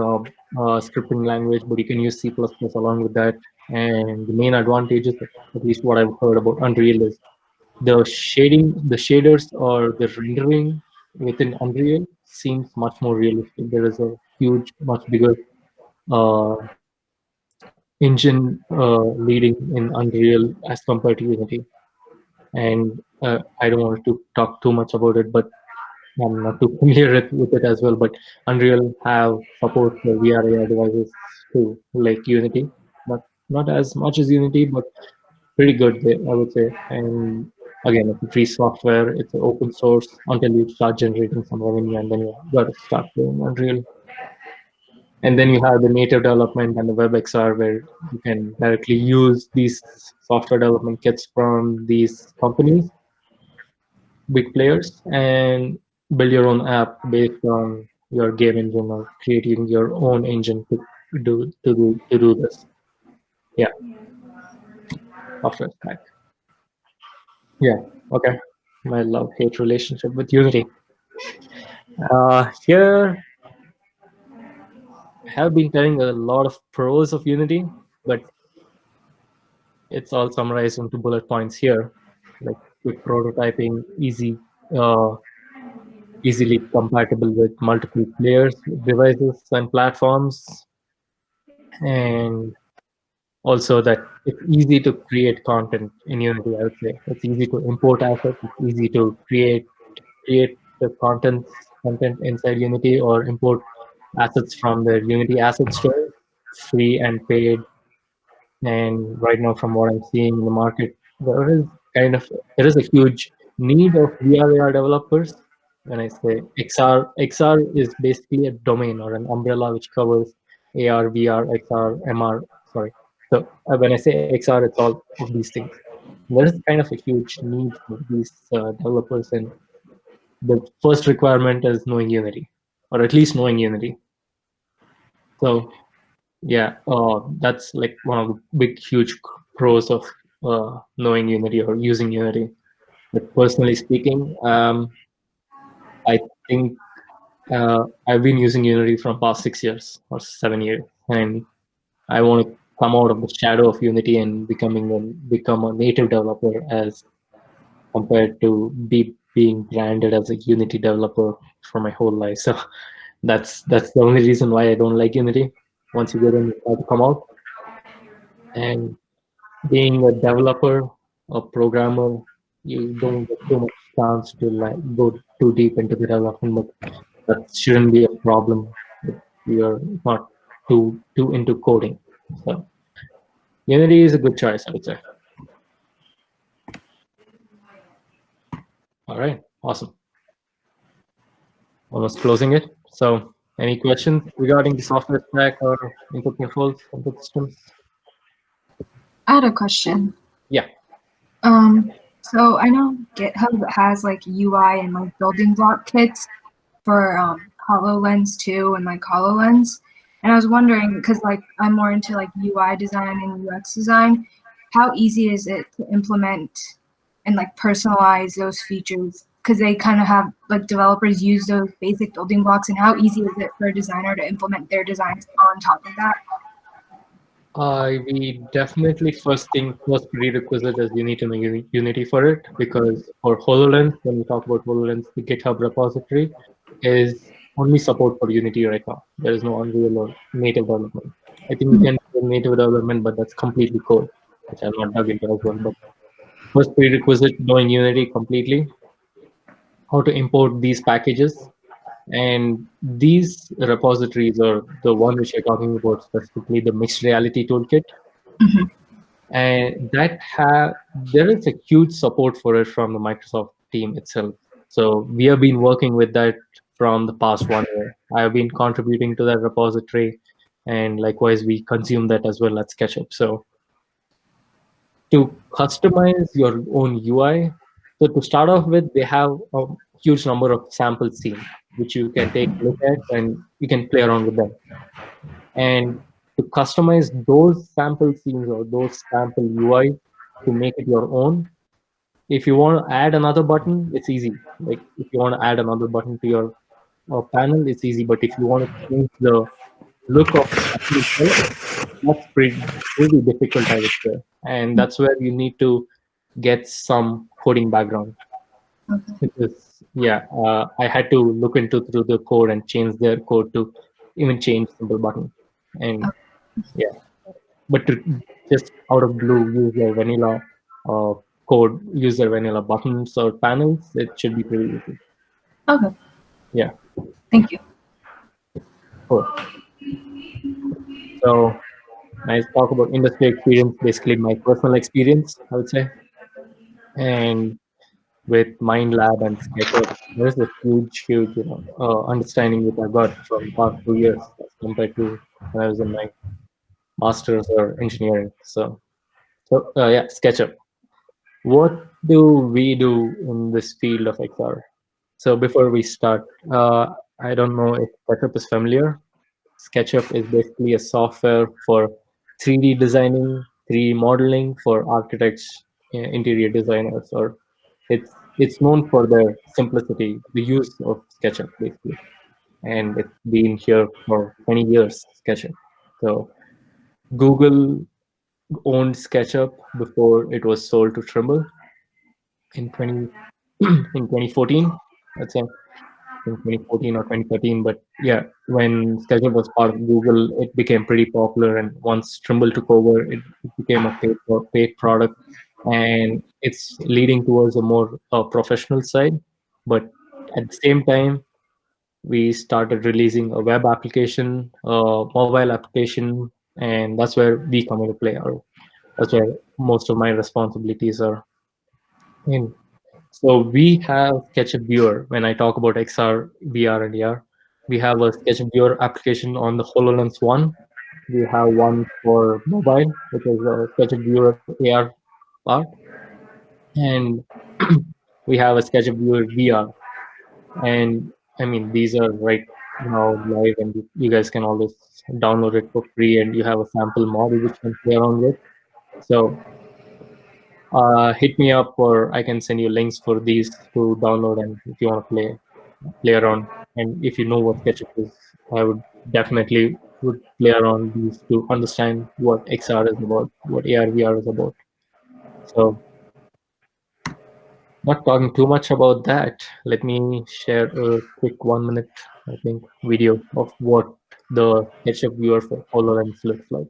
S1: scripting language, but you can use C++ along with that. And the main advantages, at least what I've heard about Unreal, is the shading, the shaders or the rendering within Unreal seems much more realistic. There is a huge, much bigger uh, engine leading in Unreal as compared to Unity. And I don't want to talk too much about it, but I'm not too familiar with it as well. But Unreal have support for VR AR devices too, like Unity. Not as much as Unity, but pretty good, I would say. And again, it's a free software. It's open source until you start generating some revenue, and then you got to start playing Unreal. And then you have the native development and the WebXR, where you can directly use these software development kits from these companies, big players, and build your own app based on your game engine or creating your own engine to do this. Yeah, software stack. Yeah. Okay. My love-hate relationship with Unity. Here, I have been telling a lot of pros of Unity, but it's all summarized into bullet points here, like quick prototyping, easily compatible with multiple players, devices, and platforms, and also that it's easy to create content in Unity. I would say it's easy to import assets. It's easy to create the content inside Unity or import assets from the Unity asset store, free and paid. And right now, from what I'm seeing in the market, there is a huge need of VR AR developers. When I say XR is basically a domain or an umbrella which covers AR, VR, XR, MR. Sorry. So when I say XR, it's all of these things. There is kind of a huge need for these developers, and the first requirement is knowing Unity, or at least knowing Unity. So yeah, that's like one of the big, huge pros of knowing Unity or using Unity. But personally speaking, I think I've been using Unity from past 6 years or 7 years, and I want to come out of the shadow of Unity and become a native developer as compared to being branded as a Unity developer for my whole life. So that's the only reason why I don't like Unity. Once you get in, you have to come out. And being a developer, a programmer, you don't get too much chance to like go too deep into the development, but that shouldn't be a problem if you're not too into coding. So Unity is a good choice, I would say. All right, awesome. Almost closing it. So any questions regarding the software stack or input controls, input systems?
S6: I had a question.
S1: Yeah.
S6: So I know GitHub has like UI and like building block kits for HoloLens 2 and like HoloLens. And I was wondering, because like I'm more into like UI design and UX design, how easy is it to implement and like personalize those features? Because they kind of have like developers use those basic building blocks, and how easy is it for a designer to implement their designs on top of that?
S1: We definitely first prerequisite is you need to make Unity for it, because for HoloLens, when we talk about HoloLens, the GitHub repository is only support for Unity right now. There is no Unreal or native development. I think you can do native development, but that's completely code, which I'm not dug into as well. But first prerequisite, knowing Unity completely, how to import these packages. And these repositories are the one which you're talking about, specifically the mixed reality toolkit. And there is a huge support for it from the Microsoft team itself. So we have been working with that from the past 1 year. I have been contributing to that repository, and likewise we consume that as well at SketchUp. So to customize your own UI, so to start off with, they have a huge number of sample scenes which you can take a look at and you can play around with them. And to customize those sample scenes or those sample UI to make it your own, if you want to add another button, it's easy. Like if you want to add another button to your panel, it's easy. But if you want to change the look of the panel itself, that's pretty difficult, I would say. And that's where you need to get some coding background. Because I had to look into through the code and change their code to even change simple button. And but to just out of blue use their vanilla code, use their vanilla buttons or panels, it should be pretty easy.
S6: Okay.
S1: Yeah.
S6: Thank you.
S1: Cool. So nice talk about industry experience, basically my personal experience, I would say. And with MindLab and SketchUp, there is a huge, understanding that I got from the past 2 years as compared to when I was in my master's or engineering. So SketchUp. What do we do in this field of XR? So before we start, I don't know if SketchUp is familiar. SketchUp is basically a software for 3D designing, 3D modeling for architects, interior designers, or it's known for their simplicity, the use of SketchUp basically, and it's been here for 20 years. SketchUp. So Google owned SketchUp before it was sold to Trimble in 2014. Let's say in 2014 or 2013. But yeah, when SketchUp was part of Google, it became pretty popular, and once Trimble took over, it became a paid product, and it's leading towards a more professional side. But at the same time, we started releasing a web application, mobile application, and that's where we come into play. Or that's where most of my responsibilities are in. So we have SketchUp Viewer. When I talk about XR, VR, and AR, we have a SketchUp Viewer application on the HoloLens 1. We have one for mobile, which is a SketchUp Viewer AR part. And we have a SketchUp Viewer VR. And I mean, these are right now live, and you guys can always download it for free, and you have a sample model which you can play around with. So hit me up, or I can send you links for these to download, and if you want to play. play around. And if you know what SketchUp is, I would definitely would play around these to understand what XR is about, what AR VR is about. So not talking too much about that, let me share a quick 1 minute, I think, video of what the SketchUp viewer for HoloLens looks like.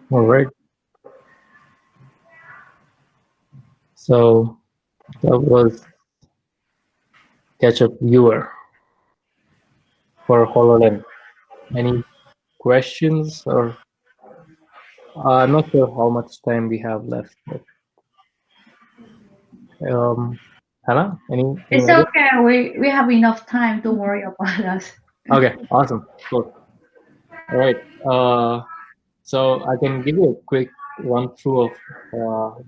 S1: All right. So that was SketchUp viewer for HoloLens. Any questions, or I'm not sure how much time we have left, but Hannah, any
S7: It's
S1: idea?
S7: okay. We have enough time. Don't worry about us.
S1: Okay, awesome, cool. All right, so I can give you a quick run through of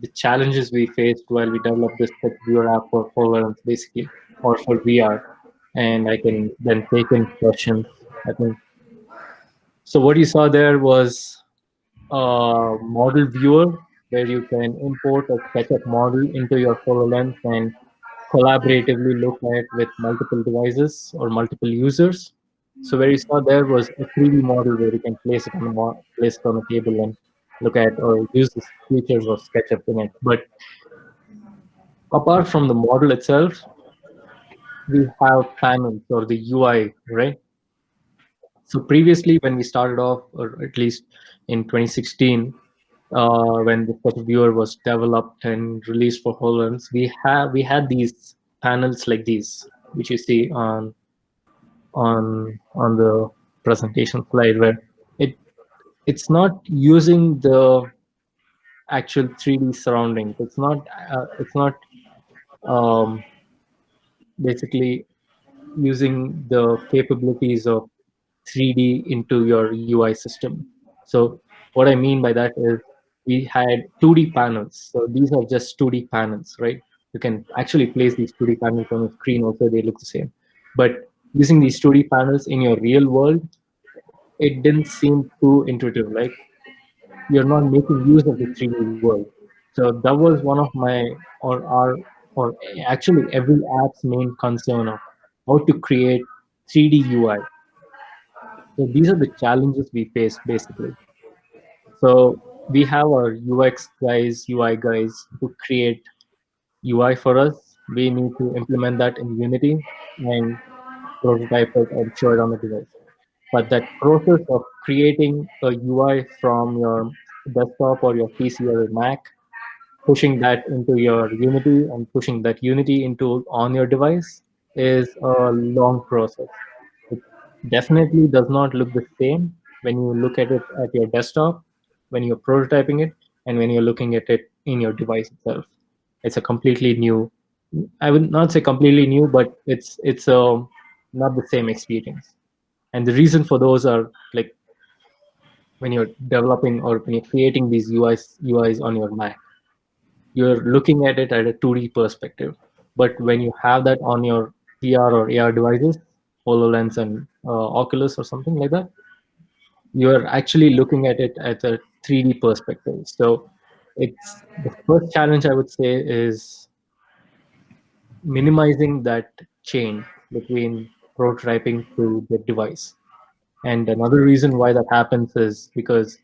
S1: the challenges we faced while we developed this tech viewer app for HoloLens, basically, or for VR, and I can then take in questions, I think. So what you saw there was a model viewer where you can import a SketchUp model into your HoloLens and collaboratively look at with multiple devices or multiple users. So where you saw there was a 3D model where you can place it on place it on a table and look at or use the features of SketchUp in it. But apart from the model itself, we have panels or the UI, right? So previously, when we started off, or at least in 2016, when the Sketch Viewer was developed and released for HoloLens, we had these panels like these, which you see on the presentation slide, where it's not using the actual 3D surroundings. It's not um, basically using the capabilities of 3D into your UI system. So what I mean by that is we had 2D panels. So these are just 2D panels, right? You can actually place these 2D panels on the screen also, they look the same. But using these 2D panels in your real world, it didn't seem too intuitive. Like you're not making use of the 3D world. So that was one of my or our or actually every app's main concern of how to create 3D UI. So these are the challenges we face basically. So we have our UX guys, UI guys who create UI for us, we need to implement that in Unity and prototype it and show it on the device. But that process of creating a UI from your desktop or your PC or your Mac, pushing that into your Unity and pushing that Unity into on your device is a long process. It definitely does not look the same when you look at it at your desktop, when you're prototyping it, and when you're looking at it in your device itself. It's a completely new, I would not say completely new, but it's not the same experience. And the reason for those are like when you're developing or when you're creating these UIs on your Mac, you're looking at it at a 2D perspective. But when you have that on your VR or AR devices, HoloLens and Oculus or something like that, you're actually looking at it at a 3D perspective. So it's the first challenge I would say is minimizing that change between prototyping to the device. And another reason why that happens is because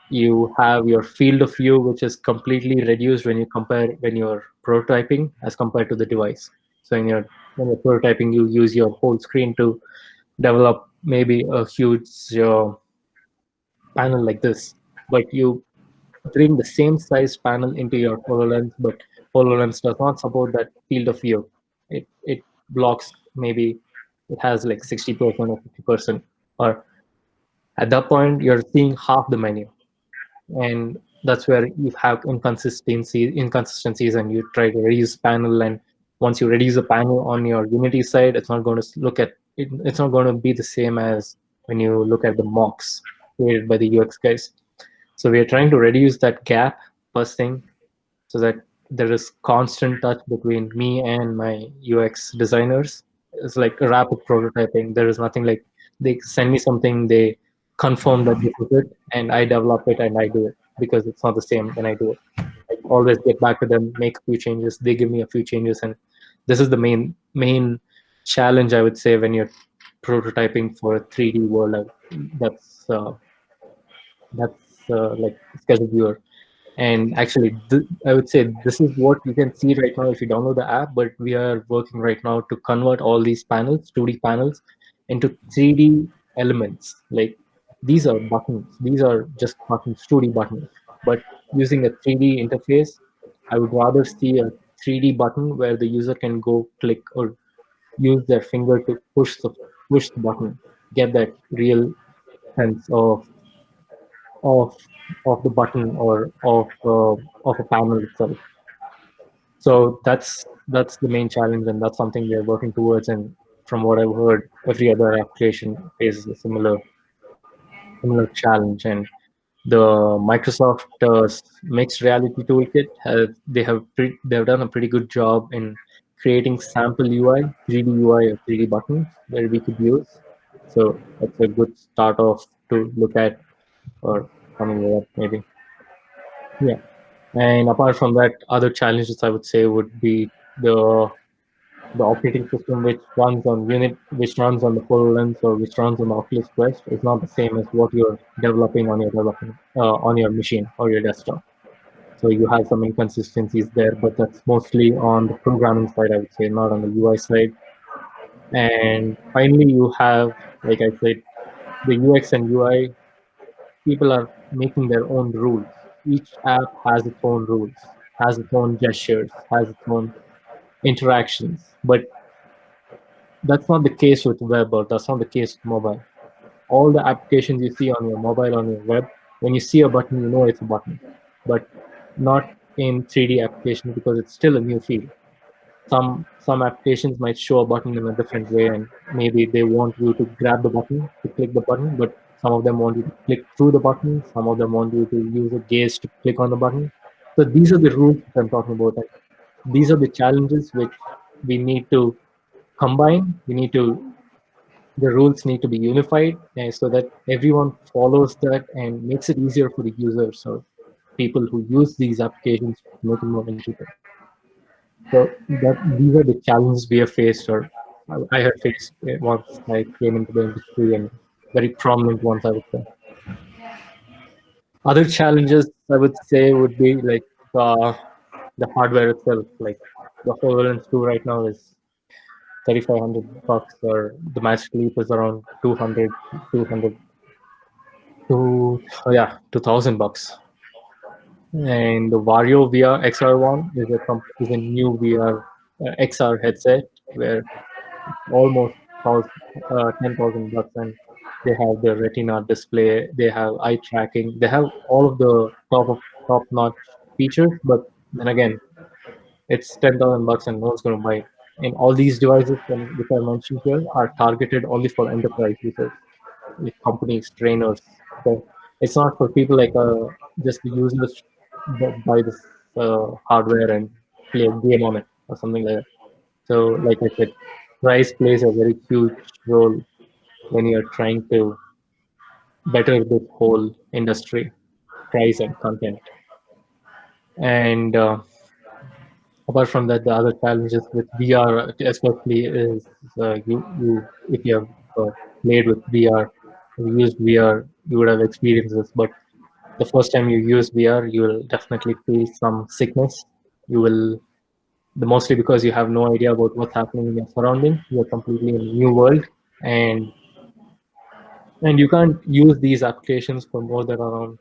S1: you have your field of view, which is completely reduced when you're prototyping as compared to the device. So when you're prototyping, you use your whole screen to develop maybe a huge panel like this, but you bring the same size panel into your HoloLens, but HoloLens does not support that field of view. It blocks, maybe it has like 60% or 50%, or at that point you're seeing half the menu, and that's where you have inconsistencies, and you try to reduce panel. And once you reduce the panel on your Unity side, it's not going to look at it, it's not going to be the same as when you look at the mocks created by the UX guys. So we are trying to reduce that gap first thing, so that there is constant touch between me and my UX designers. It's like a rapid prototyping. There is nothing like they send me something, they confirm that this is it, and I develop it and I do it, because it's not the same when I do it. I always get back to them, make a few changes, they give me a few changes, and this is the main challenge I would say when you're prototyping for a 3D world. That's like schedule viewer. And actually, I would say this is what you can see right now if you download the app, but we are working right now to convert all these panels, 2D panels, into 3D elements. Like these are buttons, these are just buttons, 2D buttons. But using a 3D interface, I would rather see a 3D button where the user can go click or use their finger to push the button, get that real sense of of the button or of a panel itself. So that's the main challenge, and that's something we are working towards. And from what I've heard, every other application faces a similar challenge. And the Microsoft mixed reality toolkit they've done a pretty good job in creating sample UI, 3D UI or 3D buttons that we could use. So that's a good start off to look at, or coming with that maybe. Yeah. And apart from that, other challenges I would say would be the operating system which runs on which runs on the HoloLens or which runs on the Oculus Quest is not the same as what you're developing on your machine or your desktop. So you have some inconsistencies there, but that's mostly on the programming side, I would say, not on the UI side. And finally, you have, like I said, the UX and UI. People are making their own rules. Each app has its own rules, has its own gestures, has its own interactions. But that's not the case with web, or that's not the case with mobile. All the applications you see on your mobile, on your web, when you see a button, you know it's a button, but not in 3D applications, because it's still a new field. Some applications might show a button in a different way, and maybe they want you to grab the button to click the button, but some of them want you to click through the button, some of them want you to use a gaze to click on the button. So these are the rules that I'm talking about, and these are the challenges which we need to combine. The rules need to be unified, so that everyone follows that and makes it easier for the users or people who use these applications to make it more intuitive. So these are the challenges we have faced, or I have faced once I came into the industry, and very prominent ones, I would say. Other challenges I would say would be like the hardware itself. Like The HoloLens 2 right now is $3,500, or the Magic Leap is around 200 to yeah, $2,000. And the Vario VR XR1 is a new VR XR headset where almost cost $10,000, and they have the Retina display, they have eye tracking, they have all of the top notch features. But then again, it's $10,000 and no one's going to buy it. And all these devices, which I mentioned here, are targeted only for enterprise users, like companies, trainers. So it's not for people like just the users that buy this hardware and play a game on it or something like that. So, like I said, price plays a very huge role when you're trying to better this whole industry, price and content. And apart from that, the other challenges with VR, especially, is you if you have played with VR, used VR, you would have experienced this. But the first time you use VR, you will definitely feel some sickness. You will, mostly because you have no idea about what's happening in your surroundings. You're completely in a new world, and you can't use these applications for more than around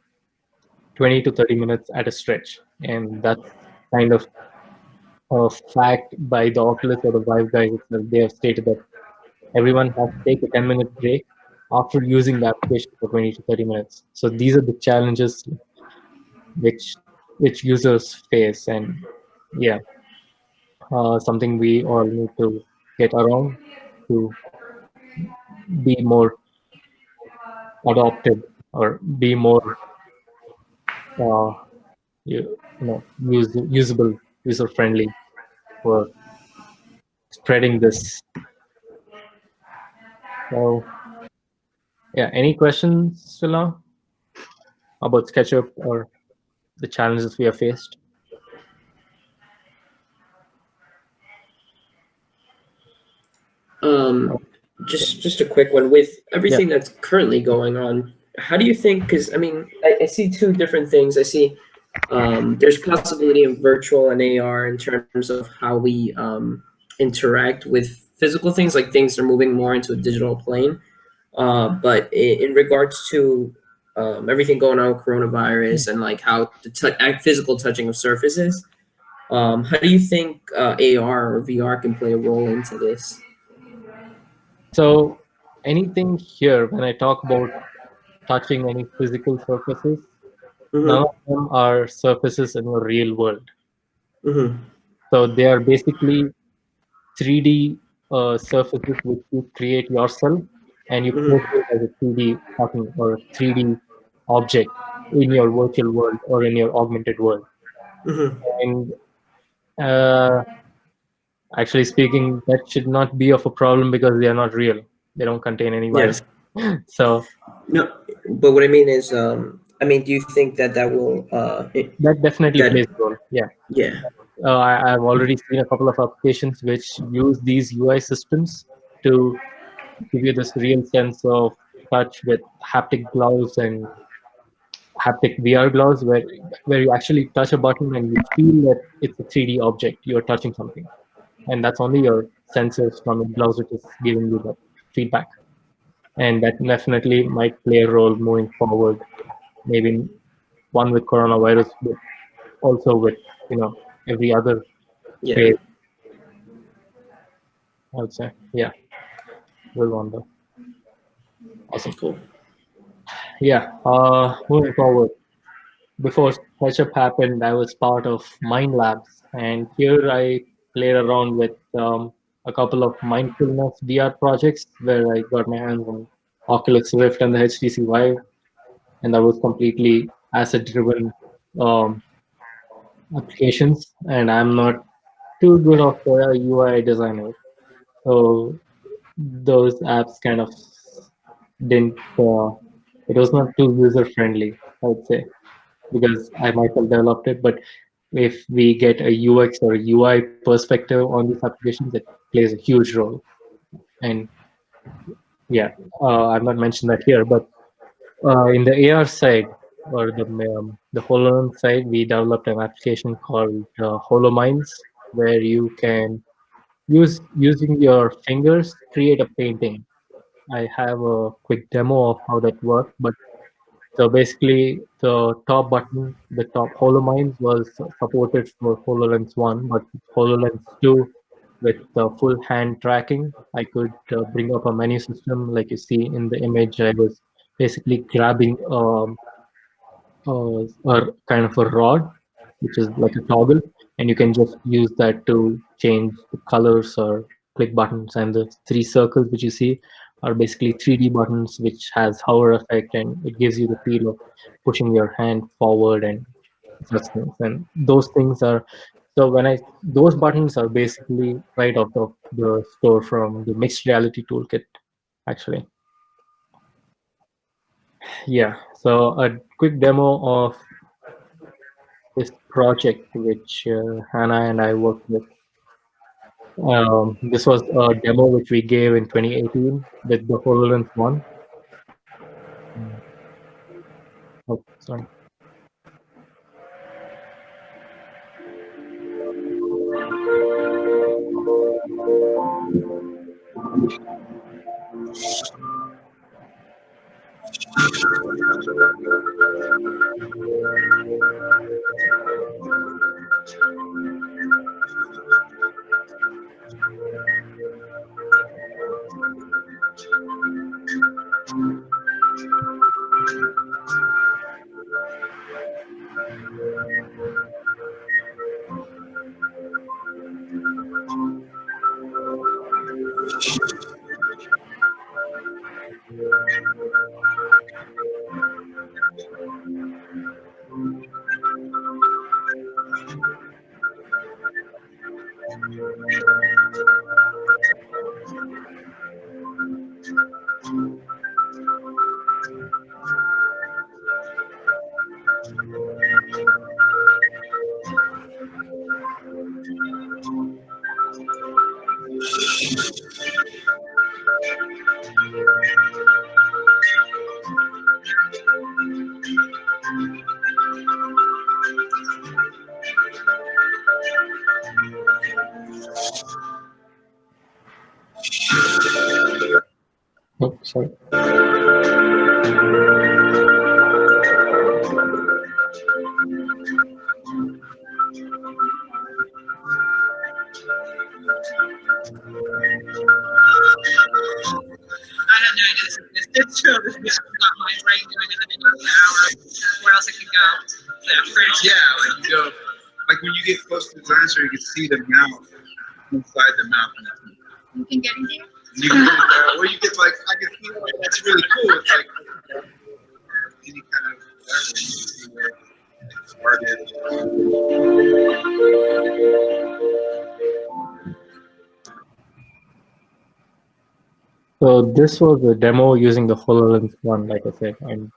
S1: 20 to 30 minutes at a stretch. And that's kind of a fact by the Oculus or the Vive guys itself. They have stated that everyone has to take a 10-minute break after using the application for 20 to 30 minutes. So these are the challenges which users face, and yeah, something we all need to get around to be more adopted or be more usable, user friendly for spreading this. So yeah, any questions still now about SketchUp or the challenges we have faced?
S3: Just a quick one. With everything that's currently going on, how do you think? Because I mean, I see two different things. I see there's possibility of virtual and AR in terms of how we interact with physical things, like things are moving more into a digital plane. But in regards to everything going on with coronavirus and like how the physical touching of surfaces, how do you think AR or VR can play a role into this?
S1: So anything here, when I talk about touching any physical surfaces, none of them are surfaces in the real world. So they are basically 3D surfaces which you create yourself, and you post it as a 3D pattern or a 3D object in your virtual world or in your augmented world. And actually speaking, that should not be of a problem because they are not real. They don't contain any virus. So
S3: no, but what I mean is, I mean, do you think that will
S1: that definitely plays a role? Yeah.
S3: Yeah.
S1: I've already seen a couple of applications which use these UI systems to give you this real sense of touch with haptic gloves and haptic VR gloves, where you actually touch a button and you feel that it's a 3D object. You're touching something, and that's only your sensors from the gloves which is giving you the feedback. And that definitely might play a role moving forward. Maybe one with coronavirus, but also with every other phase. I would say, yeah. We'll wonder. Awesome.
S3: Cool.
S1: Yeah. Moving forward. Before SketchUp happened, I was part of Mind Labs, and here I played around with a couple of mindfulness VR projects where I got my hands on Oculus Rift and the HTC Vive, and that was completely asset-driven applications. And I'm not too good of a UI designer, so those apps kind of didn't. It was not too user-friendly, I would say, because I myself developed it. But if we get a UX or a UI perspective on these applications, it plays a huge role. And yeah, I've not mentioned that here, but in the AR side or the HoloLens side, we developed an application called HoloMinds, where you can using your fingers create a painting. I have a quick demo of how that works, but so basically the top button, the top HoloMinds was supported for HoloLens 1, but HoloLens 2 with full hand tracking, I could bring up a menu system like you see in the image. I was basically grabbing a kind of a rod, which is like a toggle, and you can just use that to change the colors or click buttons. And the three circles which you see are basically 3D buttons, which has hover effect, and it gives you the feel of pushing your hand forward and such things. And those things are so when I those buttons are basically right out of the store from the mixed reality toolkit, actually. Yeah. So a quick demo of this project which Hannah and I worked with. This was a demo which we gave in 2018 with the HoloLens 1. Oh, sorry. Oh, sorry.
S8: I have no idea this existed, so this got my brain going in the middle of an hour. Where else it could go? So yeah, pretty
S9: Yeah, like you go, like when you get close to the dinosaur, you can see the mouth inside the mouth.
S8: You can get in there?
S9: You can get there, or you get like, I can feel like that's really cool. It's like any kind of whatever, you can see where it started.
S1: So this was a demo using the HoloLens 1, like I said. And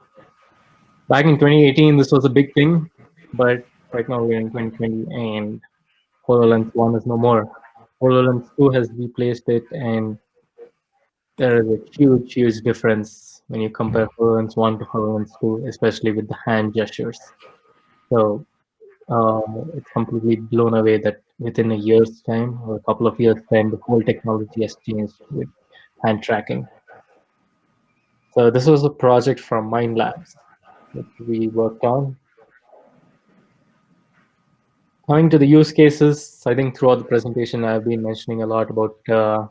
S1: back in 2018, this was a big thing, but right now we're in 2020 and HoloLens 1 is no more. HoloLens 2 has replaced it, and there is a huge, huge difference when you compare HoloLens 1 to HoloLens 2, especially with the hand gestures. So it's completely blown away that within a year's time or a couple of years' time, the whole technology has changed with hand tracking. So this was a project from Mind Labs that we worked on. Coming to the use cases, I think throughout the presentation, I've been mentioning a lot about the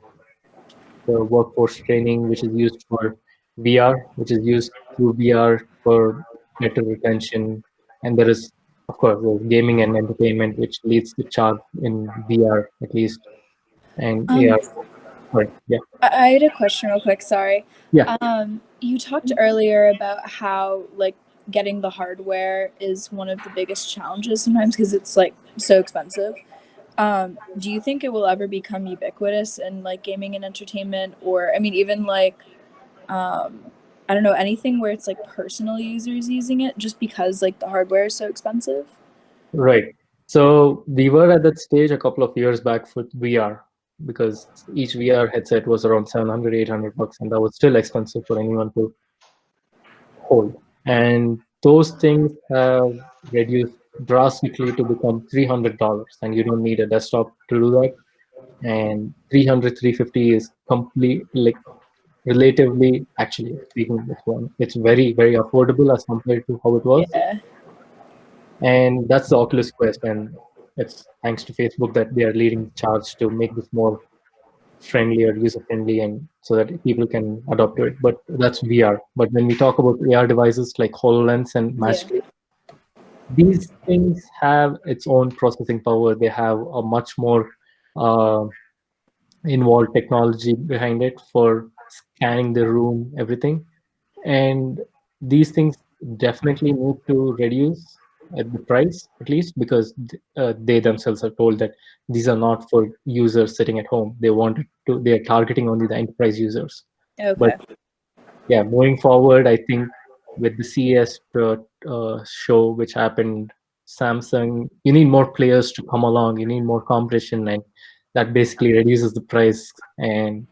S1: workforce training, which is used for VR, which is used through VR for better retention. And there is, of course, there's gaming and entertainment, which leads the charge in VR at least. And AR. Sorry, yeah.
S10: I had a question real quick, sorry.
S1: Yeah.
S10: You talked earlier about how like getting the hardware is one of the biggest challenges sometimes because it's like so expensive. Do you think it will ever become ubiquitous in like gaming and entertainment, or I mean even like I don't know, anything where it's like personal users using it just because like the hardware is so expensive?
S1: Right. So we were at that stage a couple of years back for VR, because each VR headset was around 700, 800 bucks, and that was still expensive for anyone to hold. And those things have reduced drastically to become $300, and you don't need a desktop to do that. And 300, 350 is complete, like relatively, actually speaking, this one, it's very, very affordable as compared to how it was.
S10: Yeah.
S1: And that's the Oculus Quest, and it's thanks to Facebook that they are leading the charge to make this more friendly or user friendly, and so that people can adopt to it. But that's VR. But when we talk about AR devices like HoloLens and Magic Leap, these things have its own processing power. They have a much more uh, involved technology behind it for scanning the room, everything. And these things definitely need to reduce at the price, at least, because they themselves are told that these are not for users sitting at home. They want to, they are targeting only the enterprise users.
S10: Okay.
S1: But yeah, moving forward, I think with the CES show which happened, Samsung, you need more players to come along. You need more competition, and that basically reduces the price. And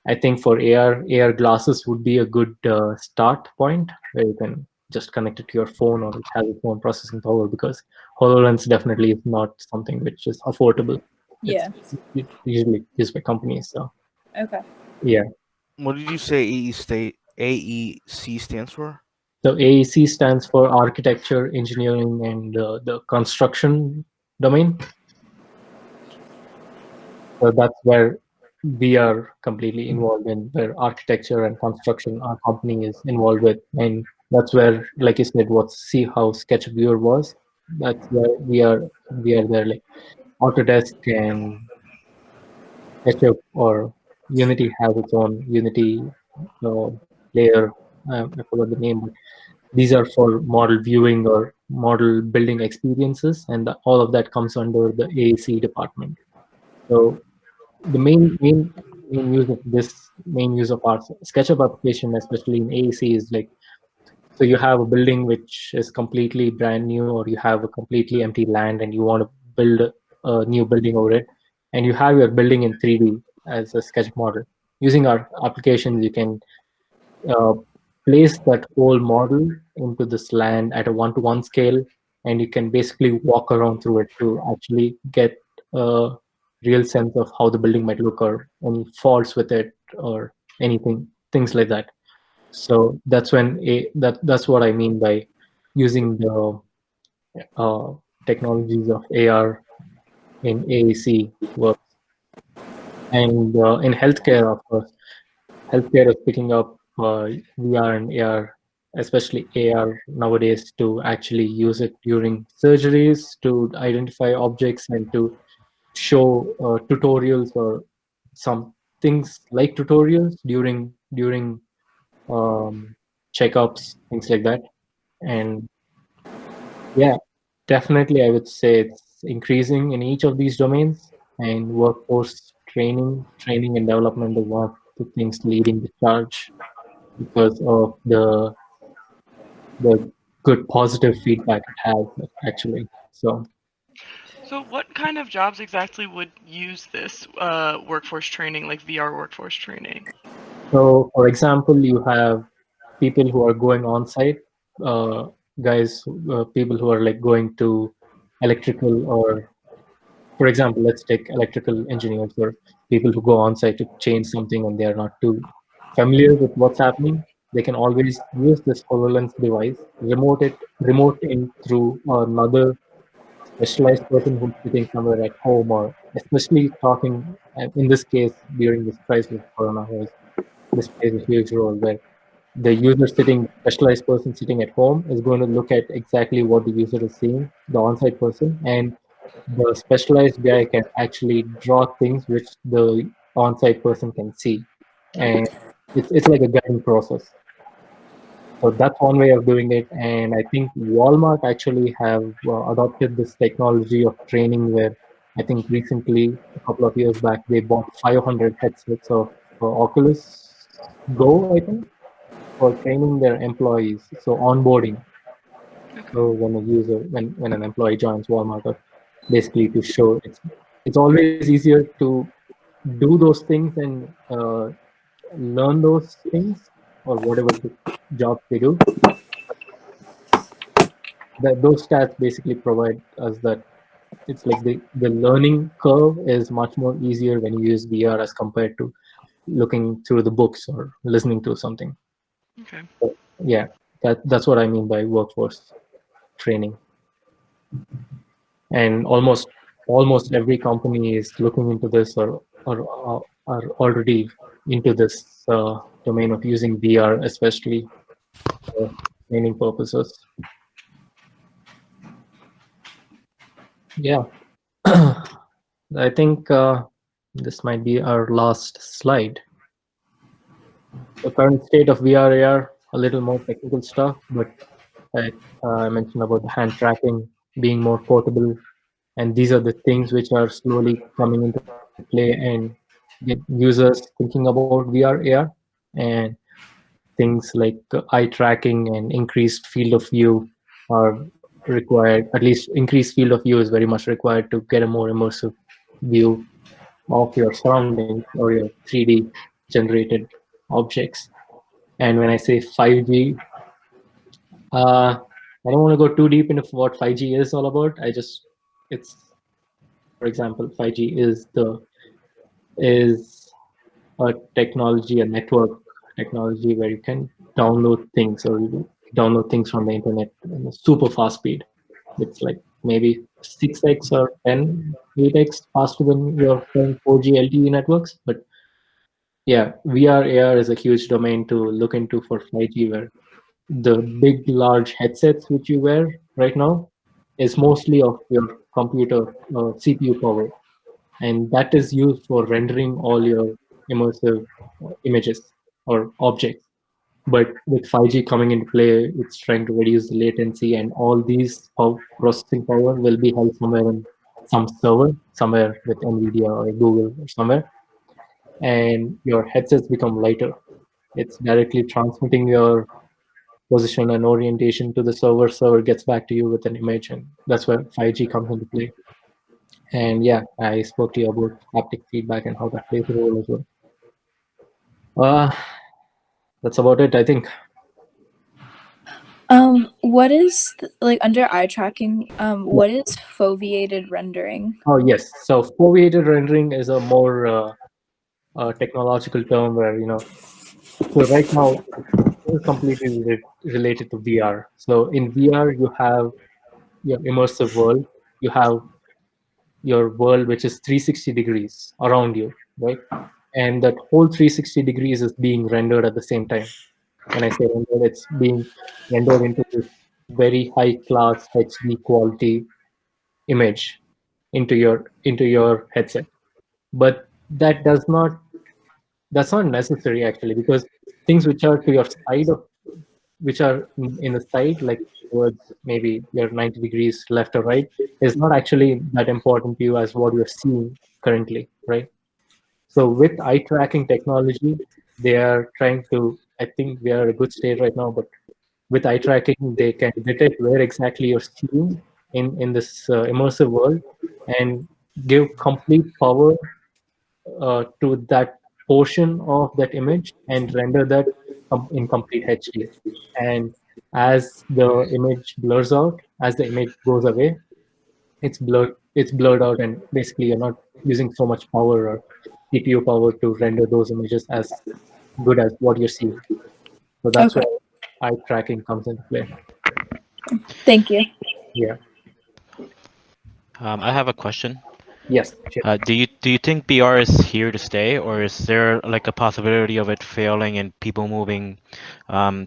S1: I think for AR glasses would be a good start point where you can just connect it to your phone, or it has its own processing power, because HoloLens definitely is not something which is affordable.
S10: Yeah.
S1: It's usually used by companies. So
S10: Okay.
S1: yeah.
S4: What did you say AEC stands for?
S1: So AEC stands for Architecture, Engineering, and the Construction domain. So that's where we are completely involved in, where architecture and construction our company is involved with. And that's where, like you said, see how SketchUp Viewer was. That's where we are there. Like Autodesk and SketchUp or Unity has its own Unity uh, layer. I forgot the name, but these are for model viewing or model building experiences, and all of that comes under the AEC department. So the main use of our SketchUp application, especially in AEC, is like, so you have a building which is completely brand new, or you have a completely empty land and you want to build a new building over it, and you have your building in 3D as a sketch model. Using our applications, you can uh, place that whole model into this land at a 1-to-1 scale, and you can basically walk around through it to actually get a real sense of how the building might look, or any faults with it, or anything, things like that. So that's when that's what I mean by using the technologies of AR in AAC works. And in healthcare, of course, healthcare is picking up VR and AR, especially AR nowadays, to actually use it during surgeries to identify objects and to show tutorials, or some things like tutorials during checkups, things like that. And yeah, definitely, I would say it's increasing in each of these domains, and workforce training and development is one of the things leading the charge, because of the good positive feedback it has, actually. So
S11: what kind of jobs exactly would use this workforce training, like VR workforce training?
S1: so for example, you have people who are going on site, people who are like going to electrical, or for example, let's take electrical engineers, or people who go on site to change something and they are not too familiar with what's happening. They can always use this HoloLens device, remote in through another specialized person who's sitting somewhere at home, or especially talking, in this case, during this crisis of coronavirus, this plays a huge role, where the specialized person sitting at home is going to look at exactly what the user is seeing, the on-site person, and the specialized guy can actually draw things which the on-site person can see, and it's like a guiding process. So that's one way of doing it, and I think Walmart actually have adopted this technology of training, where I think recently, a couple of years back, they bought 500 headsets of Oculus Go, I think, for training their employees. So onboarding. So when an employee joins Walmart, basically to show it's always easier to do those things and learn those things, or whatever the job they do. those stats basically provide us that it's like the learning curve is much more easier when you use VR as compared to looking through the books or listening to something.
S11: Okay.
S1: So, yeah, that's what I mean by workforce training. And almost every company is looking into this or are already into this domain of using VR, especially for training purposes. Yeah, I think this might be our last slide. The current state of VR AR, a little more technical stuff, but I mentioned about the hand tracking being more portable, and these are the things which are slowly coming into play and get users thinking about VR AR, and things like eye tracking and increased field of view are required. At least increased field of view is very much required to get a more immersive view of your surroundings or your 3D generated objects. And when I say 5G, I don't want to go too deep into what 5G is all about. It's, for example, 5G is a technology, a network technology where you can download things or download things from the internet in a super fast speed. It's like maybe 6x or 8x faster than your current 4G LTE networks. But yeah, VR AR is a huge domain to look into for 5G, where the big large headsets which you wear right now is mostly of your computer CPU power, and that is used for rendering all your immersive images or objects. But with 5G coming into play, it's trying to reduce the latency, and all these processing power will be held somewhere in some server, somewhere with NVIDIA or Google or somewhere, and your headsets become lighter. It's directly transmitting your position and orientation to the server. Server gets back to you with an image, and that's where 5G comes into play. And yeah, I spoke to you about haptic feedback and how that plays a role as well. That's about it, I think.
S10: What is like under eye tracking? What is foveated rendering?
S1: Oh yes, so foveated rendering is a more technological term where so right now it's completely related to VR. So in VR, you have your immersive world. You have your world which is 360 degrees around you, right? And that whole 360 degrees is being rendered at the same time. When I say rendered, it's being rendered into this very high class HD quality image into your headset. But that's not necessary actually, because things which are to your side of which are in the side, like towards maybe your 90 degrees left or right, is not actually that important to you as what you're seeing currently, right? So with eye tracking technology, they are trying to, I think we are at a good state right now, but with eye tracking, they can detect where exactly you're seeing in this immersive world and give complete power to that portion of that image and render that in complete HD. And as the image blurs out, as the image goes away, it's blurred out, and basically you're not using so much power or CPU power to render those images as good as what you're seeing. So that's
S10: Okay.
S1: where eye tracking comes into play.
S10: Thank you.
S1: Yeah.
S12: I have a question.
S1: Yes. Sure.
S12: Do you think BR is here to stay, or is there like a possibility of it failing and people moving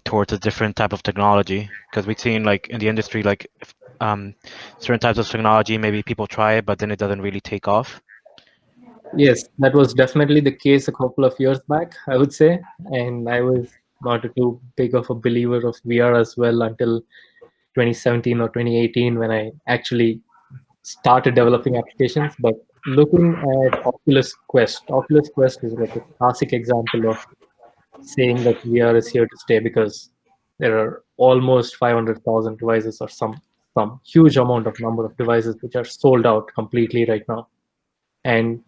S12: towards a different type of technology? Because we've seen like in the industry, like certain types of technology, maybe people try it, but then it doesn't really take off.
S1: Yes, that was definitely the case a couple of years back, I would say. And I was not too big of a believer of VR as well until 2017 or 2018 when I actually started developing applications. But looking at Oculus Quest is like a classic example of saying that VR is here to stay, because there are almost 500,000 devices or some huge amount of number of devices which are sold out completely right now. And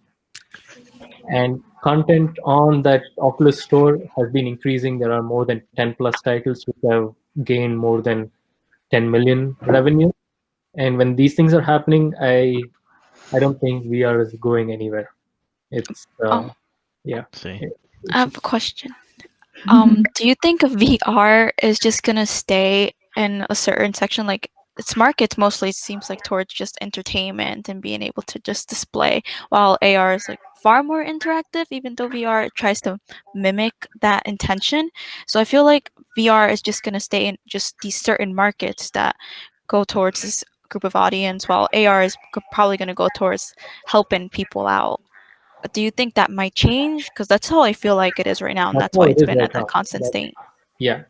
S1: content on that Oculus store has been increasing. There are more than 10 plus titles which have gained more than 10 million revenue. And when these things are happening, I don't think VR is going anywhere. It's yeah.
S12: See.
S13: I have a question. Do you think VR is just gonna stay in a certain section? Like its markets mostly seems like towards just entertainment and being able to just display, while AR is like far more interactive, even though VR tries to mimic that intention. So I feel like VR is just gonna stay in just these certain markets that go towards this group of audience, while AR is probably gonna go towards helping people out. Do you think that might change? Because that's how I feel like it is right now, and
S1: That's
S13: that's
S1: how
S13: why
S1: it
S13: it's
S1: is
S13: been
S1: right
S13: at a
S1: now.
S13: constant state.
S1: Yeah,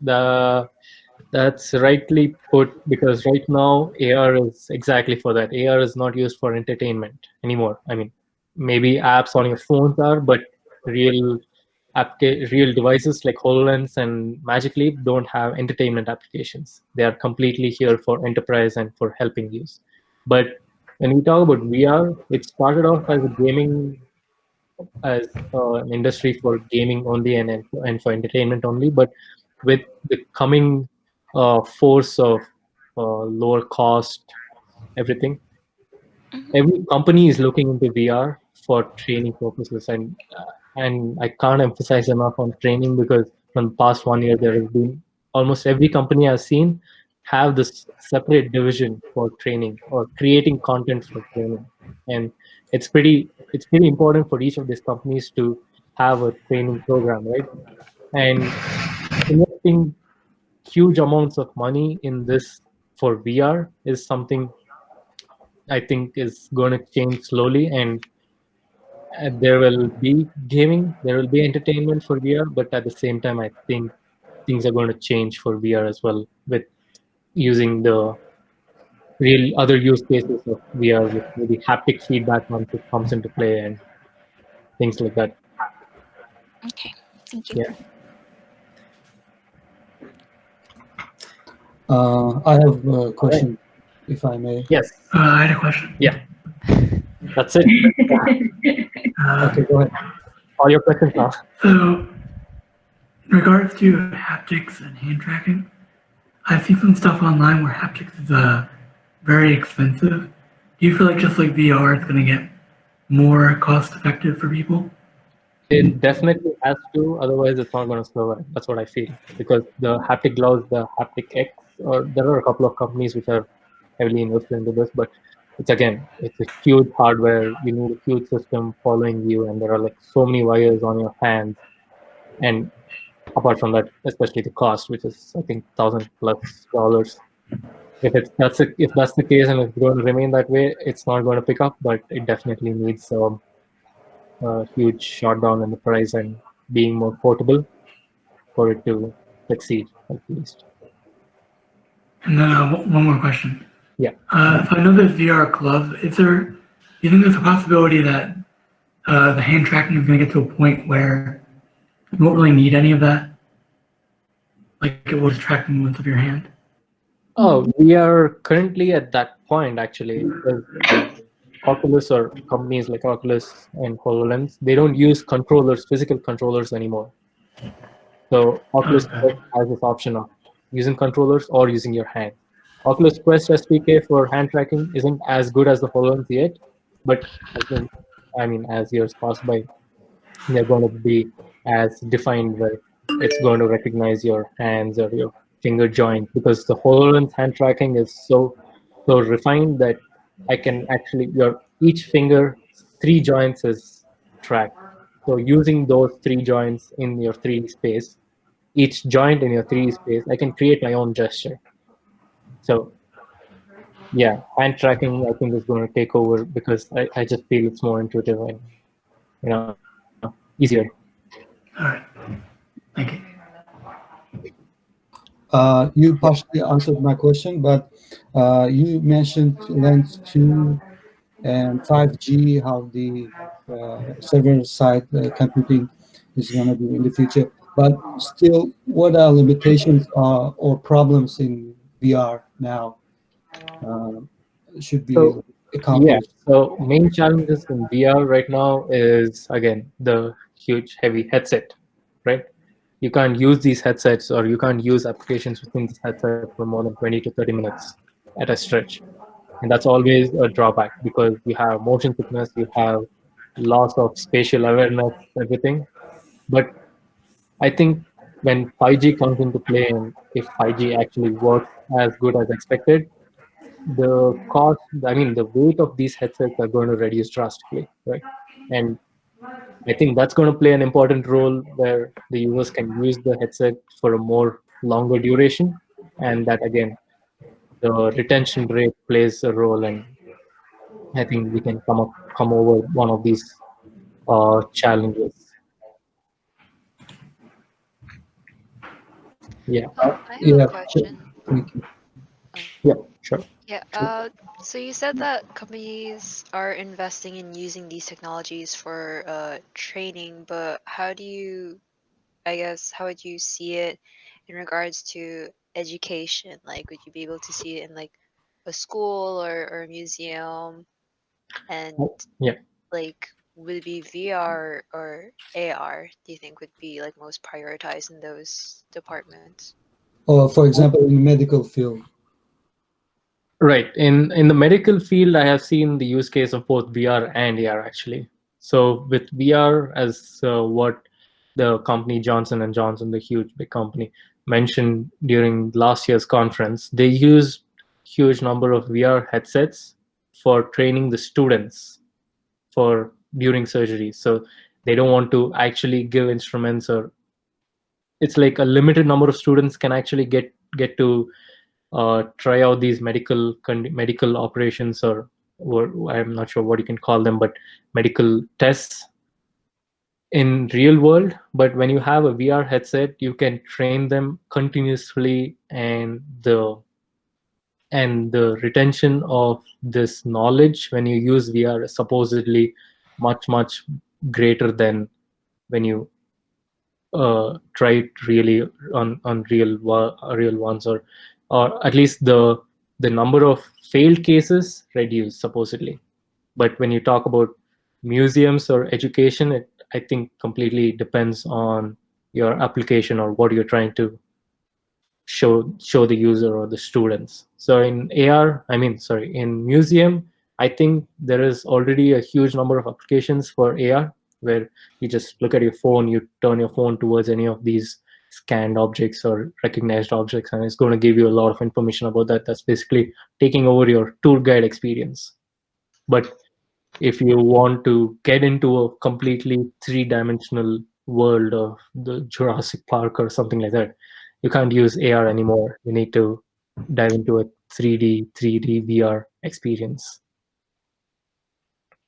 S1: that's rightly put, because right now AR is exactly for that. AR is not used for entertainment anymore. I mean, maybe apps on your phones are, but real real devices like HoloLens and Magic Leap don't have entertainment applications. They are completely here for enterprise and for helping use. But when we talk about VR, it started off as a gaming, as an industry for gaming only and for entertainment only. But with the coming force of lower cost, everything, every company is looking into VR for training purposes, and I can't emphasize enough on training, because from the past 1 year there has been almost every company I've seen have this separate division for training or creating content for training, and it's pretty important for each of these companies to have a training program, right? And investing huge amounts of money in this for VR is something I think is going to change slowly, and there will be gaming, there will be entertainment for VR, but at the same time, I think things are going to change for VR as well, with using the real other use cases of VR, with maybe haptic feedback once it comes into play and things like that.
S13: Okay, thank you.
S1: Yeah.
S5: I have a question, if I may.
S1: Yes.
S14: I had a question.
S1: Yeah. That's it.
S5: Okay, go ahead.
S1: All your questions now.
S14: So, in regards to haptics and hand tracking, I've seen some stuff online where haptics is very expensive. Do you feel like just like VR is going to get more cost effective for people?
S1: It definitely has to, otherwise it's not going to survive. That's what I feel. Because the haptic gloves, the haptic X, or there are a couple of companies which are heavily invested into this, but it's a huge hardware. You need a huge system following you, and there are like so many wires on your hands. And apart from that, especially the cost, which is I think $1,000+. If that's the case and it's going to remain that way, it's not going to pick up. But it definitely needs a huge shot down in the price and being more portable for it to succeed, at least.
S14: And then one more question.
S1: Yeah.
S14: So I know there's VR gloves. Do you think there's a possibility that the hand tracking is going to get to a point where you won't really need any of that? Like it will just track the movements of your hand?
S1: Oh, we are currently at that point, actually. Oculus, or companies like Oculus and HoloLens, they don't use physical controllers anymore. So Oculus Quest has this option of using controllers or using your hand. Oculus Quest SDK for hand tracking isn't as good as the HoloLens yet, but as years pass by, they're going to be as defined, where it's going to recognize your hands or your finger joint, because the HoloLens hand tracking is so refined that I can actually, each finger, 3 joints is tracked. So using those 3 joints in your 3D space, each joint in your 3D space, I can create my own gesture. So yeah, hand tracking I think is going to take over, because I just feel it's more intuitive and easier.
S14: All right. Thank you.
S5: You partially answered my question, but you mentioned Lens 2 and 5G, how the server-side computing is going to be in the future. But still, what are limitations or problems in VR now should be accomplished?
S1: Yeah, so main challenges in VR right now is, again, the huge heavy headset, right? you can't use these headsets or you can't use applications within this headset for more than 20 to 30 minutes at a stretch. And that's always a drawback because you have motion sickness, you have loss of spatial awareness, everything. But I think when 5G comes into play and if 5G actually works as good as expected, the cost, I mean, the weight of these headsets are going to reduce drastically, right? And I think that's going to play an important role where the users can use the headset for a more longer duration, and that again, the retention rate plays a role, and I think we can come over one of these challenges. Yeah.
S15: I have
S5: Yeah.
S15: a question.
S1: Yeah. Sure.
S15: Yeah, so you said that companies are investing in using these technologies for training, but how do you, I guess, how would you see it in regards to education? Like, would you be able to see it in like a school or a museum? And
S1: Yeah.
S15: like, would it be VR or AR, do you think would be like most prioritized in those departments?
S5: Or for example, in the medical field.
S1: Right. In the medical field, I have seen the use case of both VR and AR actually. So with VR, as what the company Johnson and Johnson, the huge big company, mentioned during last year's conference, they use huge number of VR headsets for training the students for during surgery. So they don't want to actually give instruments, or it's like a limited number of students can actually get to try out these medical operations, or I'm not sure what you can call them, but medical tests in real world. But when you have a VR headset, you can train them continuously, and the retention of this knowledge when you use VR is supposedly much greater than when you try it really on real ones, or at least the number of failed cases reduced supposedly. But when you talk about museums or education, it I think completely depends on your application or what you're trying to show the user or the students. So in in museum, I think there is already a huge number of applications for AR where you just look at your phone, you turn your phone towards any of these scanned objects or recognized objects, and it's going to give you a lot of information about that. That's basically taking over your tour guide experience. But if you want to get into a completely three-dimensional world of the Jurassic Park or something like that, you can't use AR anymore. You need to dive into a 3D VR experience.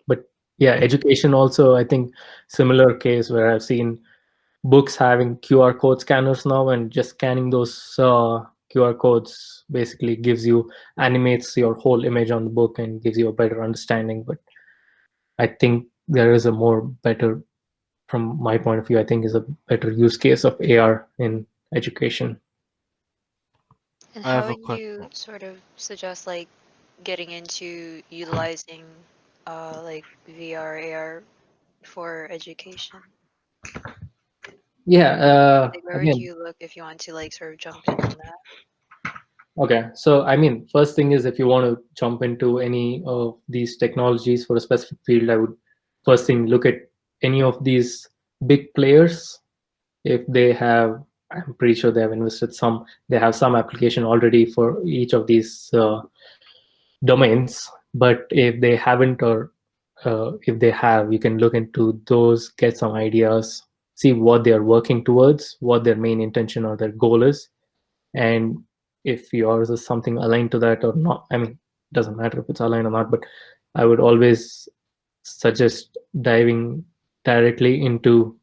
S1: But yeah, education also, I think similar case where I've seen books having QR code scanners now, and just scanning those QR codes basically animates your whole image on the book and gives you a better understanding. But I think there is a more better, from my point of view, I think is a better use case of AR in education.
S15: And
S4: I have
S15: how
S4: a
S15: would
S4: question.
S15: you sort of suggest like getting into utilizing like VR, AR for education?
S1: Yeah.
S15: Like where would
S1: Again,
S15: you look if you want to like sort of jump in on that?
S1: okay. So I mean, first thing is if you want to jump into any of these technologies for a specific field, I would first thing look at any of these big players. If they have, I'm pretty sure they have invested some. They have some application already for each of these domains. But if they haven't, or if they have, you can look into those, get some ideas, see what they are working towards, what their main intention or their goal is, and if yours is something aligned to that or not. I mean, it doesn't matter if it's aligned or not, but I would always suggest diving directly into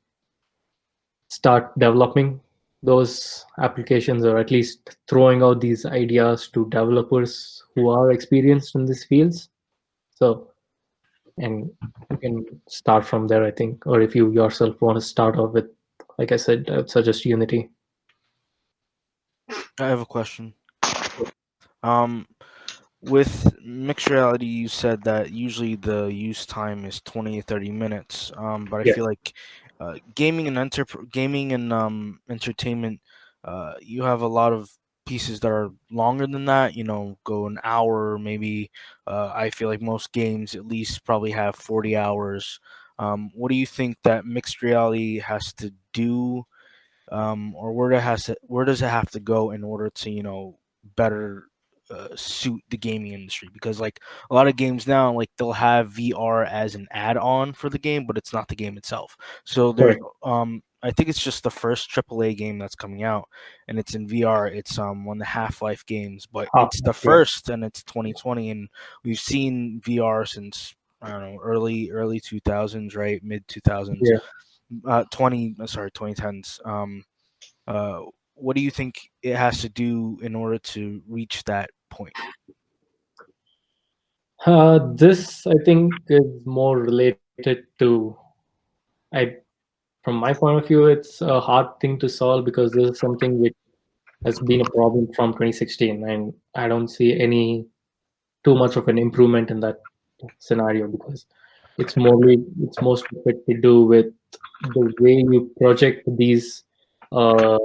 S1: start developing those applications, or at least throwing out these ideas to developers who are experienced in these fields. So, and you can start from there, I think. Or if you yourself want to start off with, like I said, I would suggest Unity.
S4: I have a question. With mixed reality, you said that usually the use time is 20 to 30 minutes. But I
S1: Yes.
S4: feel like gaming and entertainment, you have a lot of pieces that are longer than that. Go an hour maybe. I feel like most games at least probably have 40 hours. What do you think that mixed reality has to do, or where does it have to go in order to better suit the gaming industry? Because like a lot of games now, like they'll have VR as an add-on for the game, but it's not the game itself. So there's
S1: Correct.
S4: I think it's just the first AAA game that's coming out, and it's in VR. It's one of the Half-Life games, but it's the
S1: Half-Life, yeah.
S4: first, and it's 2020, and we've seen VR since I don't know early 2000s, right? Mid 2000s,
S1: Yeah.
S4: 2010s. What do you think it has to do in order to reach that point?
S1: This, I think, is more related to, from my point of view, it's a hard thing to solve because this is something which has been a problem from 2016, and I don't see any too much of an improvement in that scenario because it's most of it to do with the way you project these uh,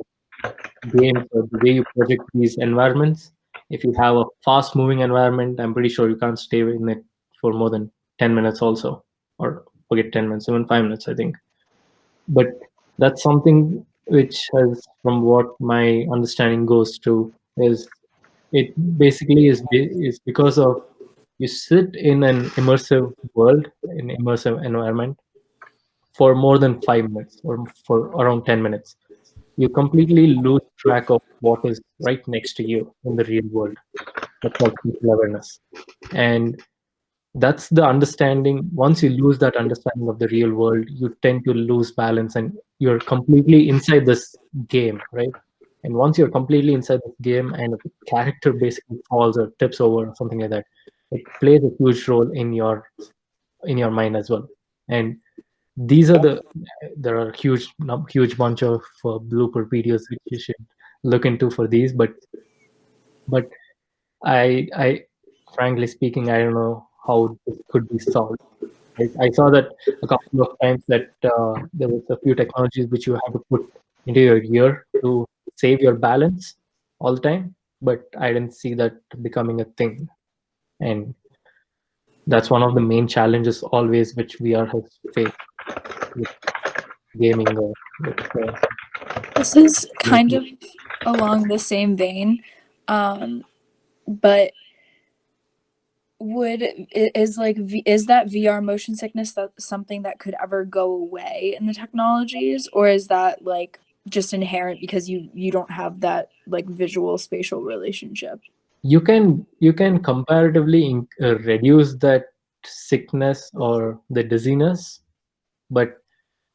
S1: games or the way you project these environments. If you have a fast moving environment, I'm pretty sure you can't stay in it for more than 10 minutes also, or forget 10 minutes, even 5 minutes, I think. But that's something which has, from what my understanding goes to, is it basically is because of you sit in an immersive world, an immersive environment for more than 5 minutes or for around 10 minutes. You completely lose track of what is right next to you in the real world. That's called spatial awareness. And that's the understanding. Once you lose that understanding of the real world, you tend to lose balance and you're completely inside this game, right? And once you're completely inside this game and a character basically falls or tips over or something like that, it plays a huge role in your mind as well. And these are there are huge bunch of blooper videos which you should look into for these, but I frankly speaking, I don't know how this could be solved. I saw that a couple of times that there was a few technologies which you have to put into your ear to save your balance all the time, but I didn't see that becoming a thing. And that's one of the main challenges always which VR has faced with gaming or with
S10: This is kind of along the same vein, but is that VR motion sickness that something that could ever go away in the technologies, or is that like just inherent because you don't have that like visual spatial relationship?
S1: you can comparatively reduce that sickness or the dizziness, but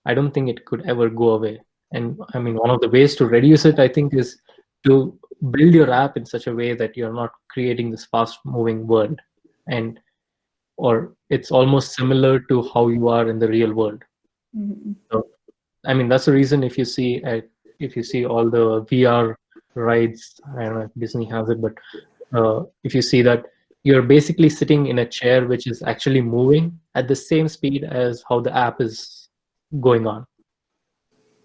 S1: I don't think it could ever go away. And I mean, one of the ways to reduce it, I think, is to build your app in such a way that you're not creating this fast moving world, and or it's almost similar to how you are in the real world.
S10: Mm-hmm.
S1: So I mean, that's the reason if you see all the VR rides, I don't know if Disney has it, but if you see that you're basically sitting in a chair which is actually moving at the same speed as how the app is going on.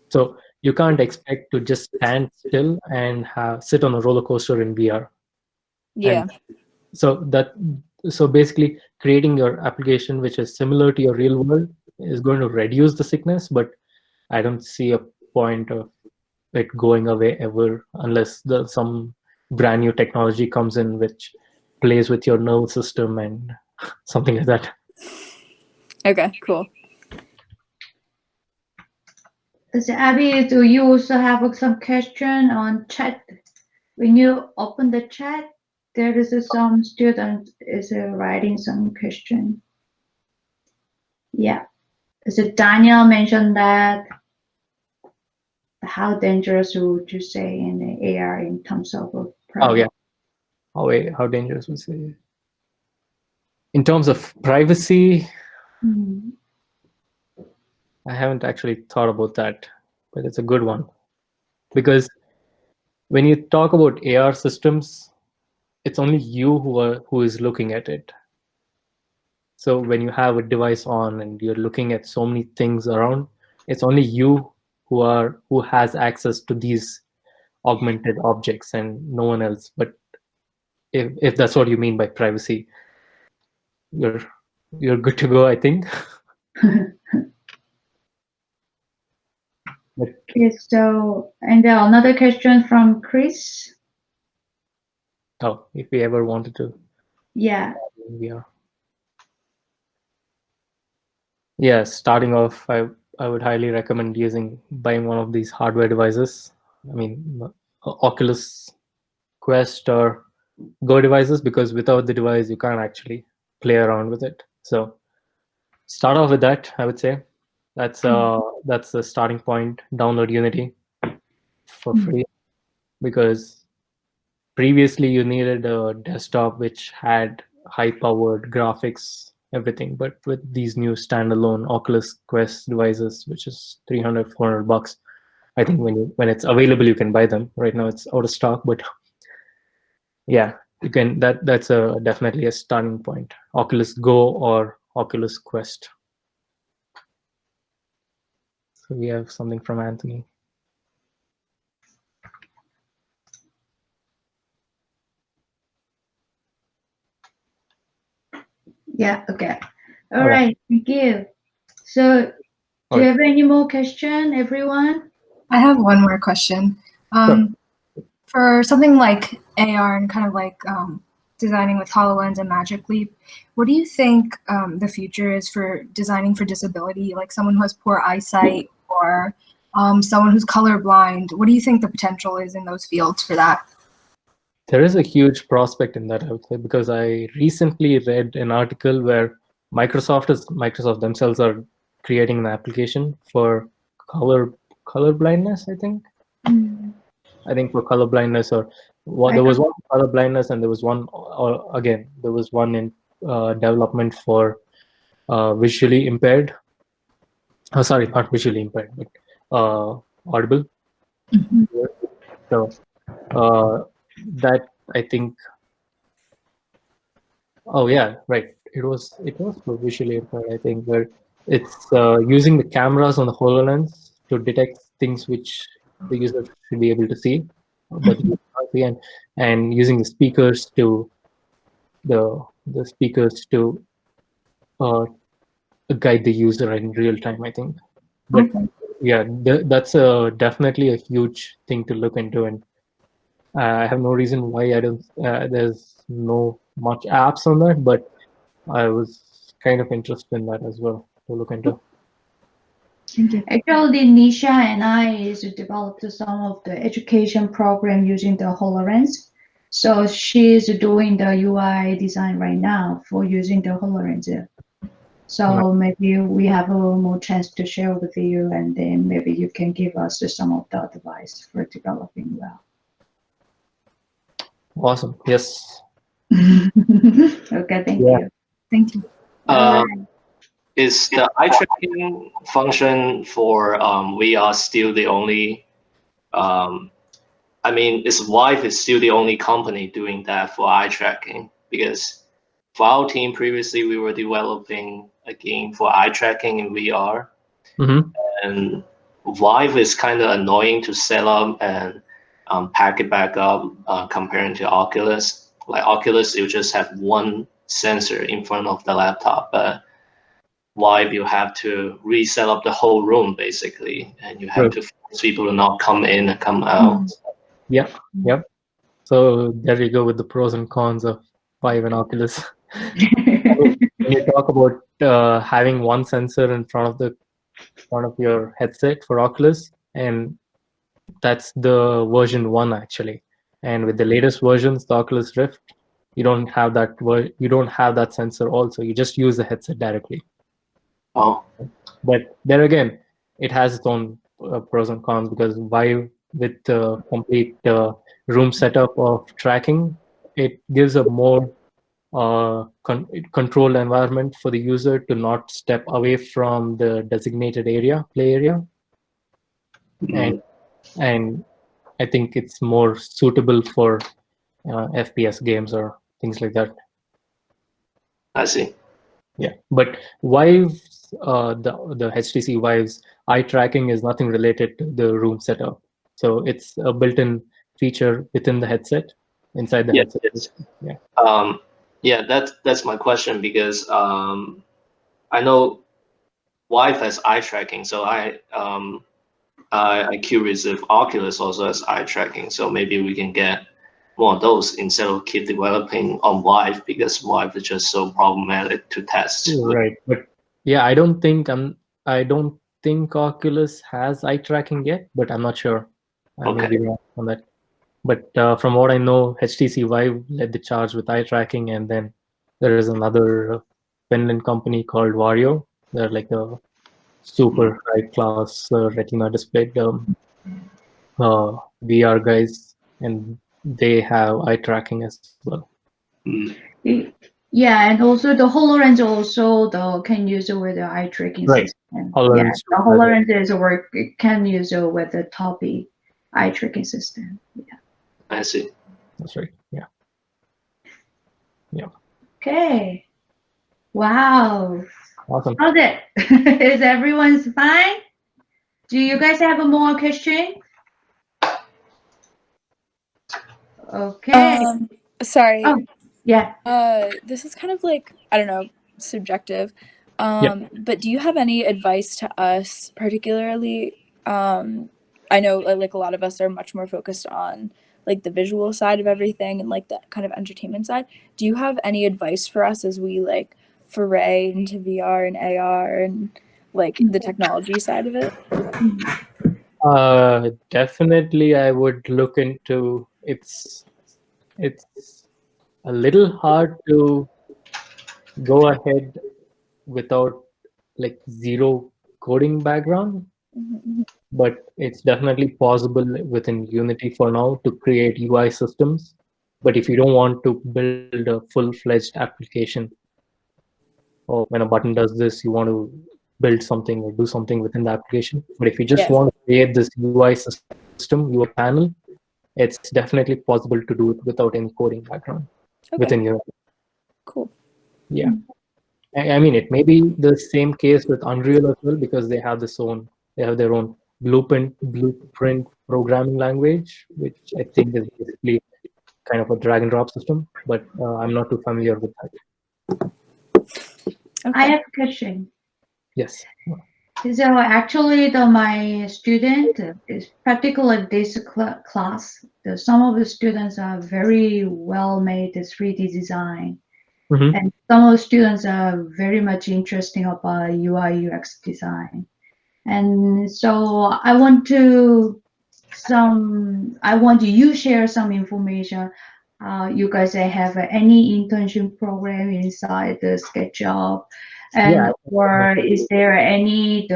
S1: So you can't expect to just stand still and sit on a roller coaster in VR.
S10: Yeah.
S1: And so basically creating your application which is similar to your real world is going to reduce the sickness, but I don't see a point of it going away ever unless some brand new technology comes in which plays with your nervous system and something like that.
S10: Okay, cool.
S7: So Abby, do you also have some question on chat? When you open the chat, there is some student is writing some question. Yeah, so Daniel mentioned that how dangerous would you say in the AR in terms of privacy?
S1: Oh yeah, how dangerous would you say? In terms of privacy, I haven't actually thought about that, but it's a good one. Because when you talk about AR systems, it's only you who is looking at it. So when you have a device on and you're looking at so many things around, It's only you who has access to these augmented objects and no one else. But if that's what you mean by privacy, you're good to go, I think.
S7: Okay, so, and another question from Chris.
S1: Oh, if we ever wanted to.
S7: Yeah.
S1: VR. Yeah, starting off, I would highly recommend buying one of these hardware devices. I mean, Oculus Quest or Go devices, because without the device, you can't actually play around with it. So start off with that, I would say. That's the starting point. Download Unity for free, because previously you needed a desktop which had high-powered graphics, everything. But with these new standalone Oculus Quest devices, which is $300-400, I think when it's available, you can buy them. Right now it's out of stock, but yeah, you can. That's definitely a starting point. Oculus Go or Oculus Quest. So we have something from Anthony.
S7: Yeah, okay. All right, thank you. So do you have any more question, everyone?
S6: I have one more question. For something like AR and kind of like designing with HoloLens and Magic Leap, what do you think the future is for designing for disability, like someone who has poor eyesight or someone who's colorblind? What do you think the potential is in those fields for that?
S1: There is a huge prospect in that, I would say, because I recently read an article where Microsoft themselves are creating an application for color blindness, I think. I think for color blindness, or there was one for color blindness, and there was one there was one in development for visually impaired. Oh, sorry, not visually impaired, but audible. So that, I think. Oh yeah, right. It was for visually impaired, I think, where it's using the cameras on the HoloLens to detect things which the user should be able to see, but you can't see, and using the speakers to guide the user in real time, I think. But yeah, that's definitely a huge thing to look into, and I have no reason why there's no much apps on that, but I was kind of interested in that as well to look into.
S7: Actually, Nisha and I developed some of the education program using the HoloLens. So she's doing the UI design right now for using the HoloLens. So maybe we have a little more chance to share with you, and then maybe you can give us some of the advice for developing well.
S1: Awesome. Yes.
S7: Okay, thank you.
S6: Thank you.
S16: Is the eye tracking function for VR still the only? I mean, is Vive is still the only company doing that for eye tracking? Because for our team previously, we were developing a game for eye tracking in VR, and Vive is kind of annoying to set up and pack it back up comparing to Oculus. Like Oculus, you just have one sensor in front of the laptop, but Vive, you have to reset up the whole room basically, and you have to force people to not come in and come out.
S1: Yep. So there you go with the pros and cons of Vive and Oculus. When you talk about having one sensor in front of your headset for Oculus, and that's the version 1 actually. And with the latest versions, the Oculus Rift, you don't have that sensor also. You just use the headset directly.
S16: Oh.
S1: But there again, it has its own pros and cons, because Vive, with the complete room setup of tracking, it gives a more controlled environment for the user to not step away from the designated play area. And I think it's more suitable for FPS games or things like that.
S16: I see.
S1: Yeah, but Vive, the HTC Vives eye tracking is nothing related to the room setup. So it's a built-in feature within the headset, inside the headset. Yeah.
S16: Yeah, that's my question, because I know Vive has eye tracking, so I'm curious if Oculus also has eye tracking. So maybe we can get more of those instead of keep developing on Vive, because Vive is just so problematic to test.
S1: Right, but yeah, I don't think Oculus has eye tracking yet, but I'm not sure. I may be wrong on that. But from what I know, HTC Vive led the charge with eye tracking, and then there is another Finland company called Vario. They're like a super high-class retina displayed VR guys, and they have eye tracking as well.
S7: Yeah, and also the HoloLens also can use it with the eye tracking system.
S1: HoloLens
S7: Yeah, the HoloLens is it can use it with the Topi eye tracking system. Yeah.
S16: I see.
S1: That's right. Yeah. Yeah.
S7: Okay. Wow.
S1: Awesome.
S7: How's it? Is everyone's fine? Do you guys have a more question? Okay.
S10: Sorry.
S7: Oh, yeah.
S10: This is kind of like, I don't know, subjective. But do you have any advice to us, particularly? I know like a lot of us are much more focused on like the visual side of everything and like that kind of entertainment side. Do you have any advice for us as we like foray into VR and AR and like the technology side of it?
S1: Definitely, I would look into it's a little hard to go ahead without like zero coding background, but it's definitely possible within Unity for now to create UI systems. But if you don't want to build a full-fledged application, or when a button does this, you want to build something or do something within the application. But if you just want to create this UI system, UI panel, it's definitely possible to do it without any coding background within Unity.
S10: Cool.
S1: Yeah. I mean, it may be the same case with Unreal as well, because they have their own blueprint programming language, which I think is basically kind of a drag and drop system, but I'm not too familiar with that.
S7: I have a question.
S1: Yes.
S7: So actually, my student is particularly this class. Some of the students are very well made 3D design, and some of the students are very much interested about UI UX design. And so I want you share some information. You guys have any internship program inside the SketchUp, and or is there any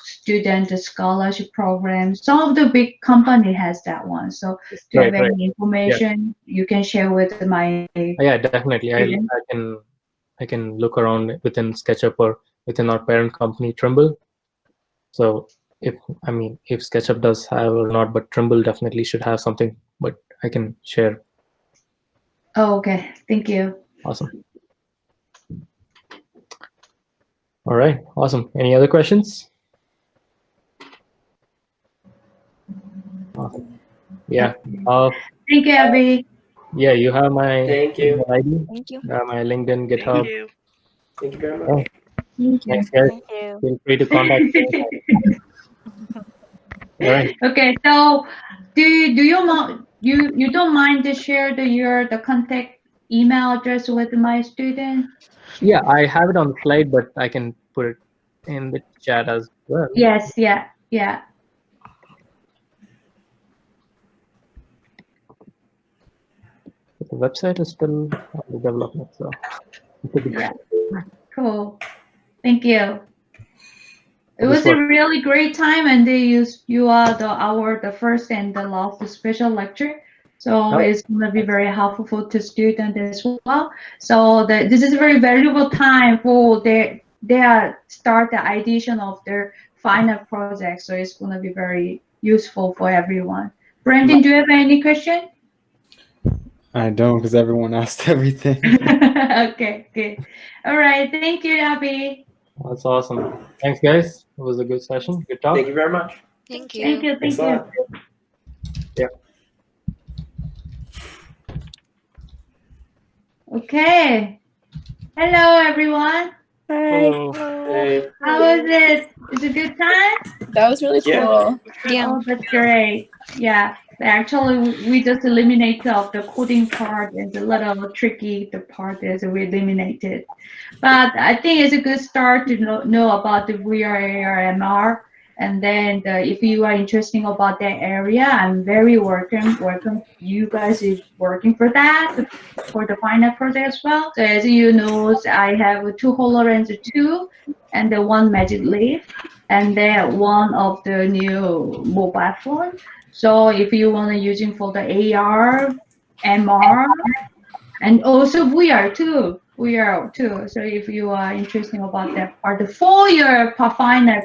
S7: student scholarship program? Some of the big company has that one. So do you have any information you can share with my?
S1: Yeah, definitely. I can look around within SketchUp or within our parent company Trimble. So if SketchUp does have or not, but Trimble definitely should have something, but I can share.
S7: Oh, okay. Thank you.
S1: Awesome. All right. Awesome. Any other questions? Awesome. Yeah.
S7: Thank you, Abby.
S1: Yeah, you have my
S3: ID.
S13: Thank you.
S1: My LinkedIn, GitHub.
S3: Thank you very much.
S1: Thanks, guys. Feel free to contact me. All right.
S7: Okay, so do you don't mind to share the contact email address with my student?
S1: Yeah, I have it on the slide, but I can put it in the chat as well.
S7: Yes, yeah.
S1: The website is still under development, so
S7: yeah. Cool. Thank you. It was a really great time, and you are the first and the last special lecture. So it's going to be very helpful to students as well. So this is a very valuable time for their start the ideation of their final project. So it's going to be very useful for everyone. Brandon, do you have any question?
S17: I don't, because everyone asked everything.
S7: Okay, good. All right. Thank you, Abby.
S1: That's awesome. Thanks, guys. It was a good session. Good talk.
S3: Thank you very much.
S15: Thank you.
S7: Thank you.
S3: Thanks
S7: Thank
S3: a
S7: you.
S3: lot.
S1: Yeah.
S7: Okay. Hello, everyone.
S4: Hello.
S3: Hey.
S7: How was it? Is it a good time?
S10: That was really
S3: Yeah.
S10: cool.
S13: Yeah.
S7: Oh, that's great. Yeah. Actually, we just eliminated the coding part. It's a little tricky. The part is we eliminated. But I think it's a good start to know about the VR, AR, MR. And then if you are interested about that area, I'm very welcome you guys is working for that, for the final project as well. So as you know, I have 2 HoloLens 2 and the 1 Magic Leap, and then 1 of the new mobile phone. So if you want to using for the AR, MR, and also VR too. So if you are interested about that part for your Pathfinder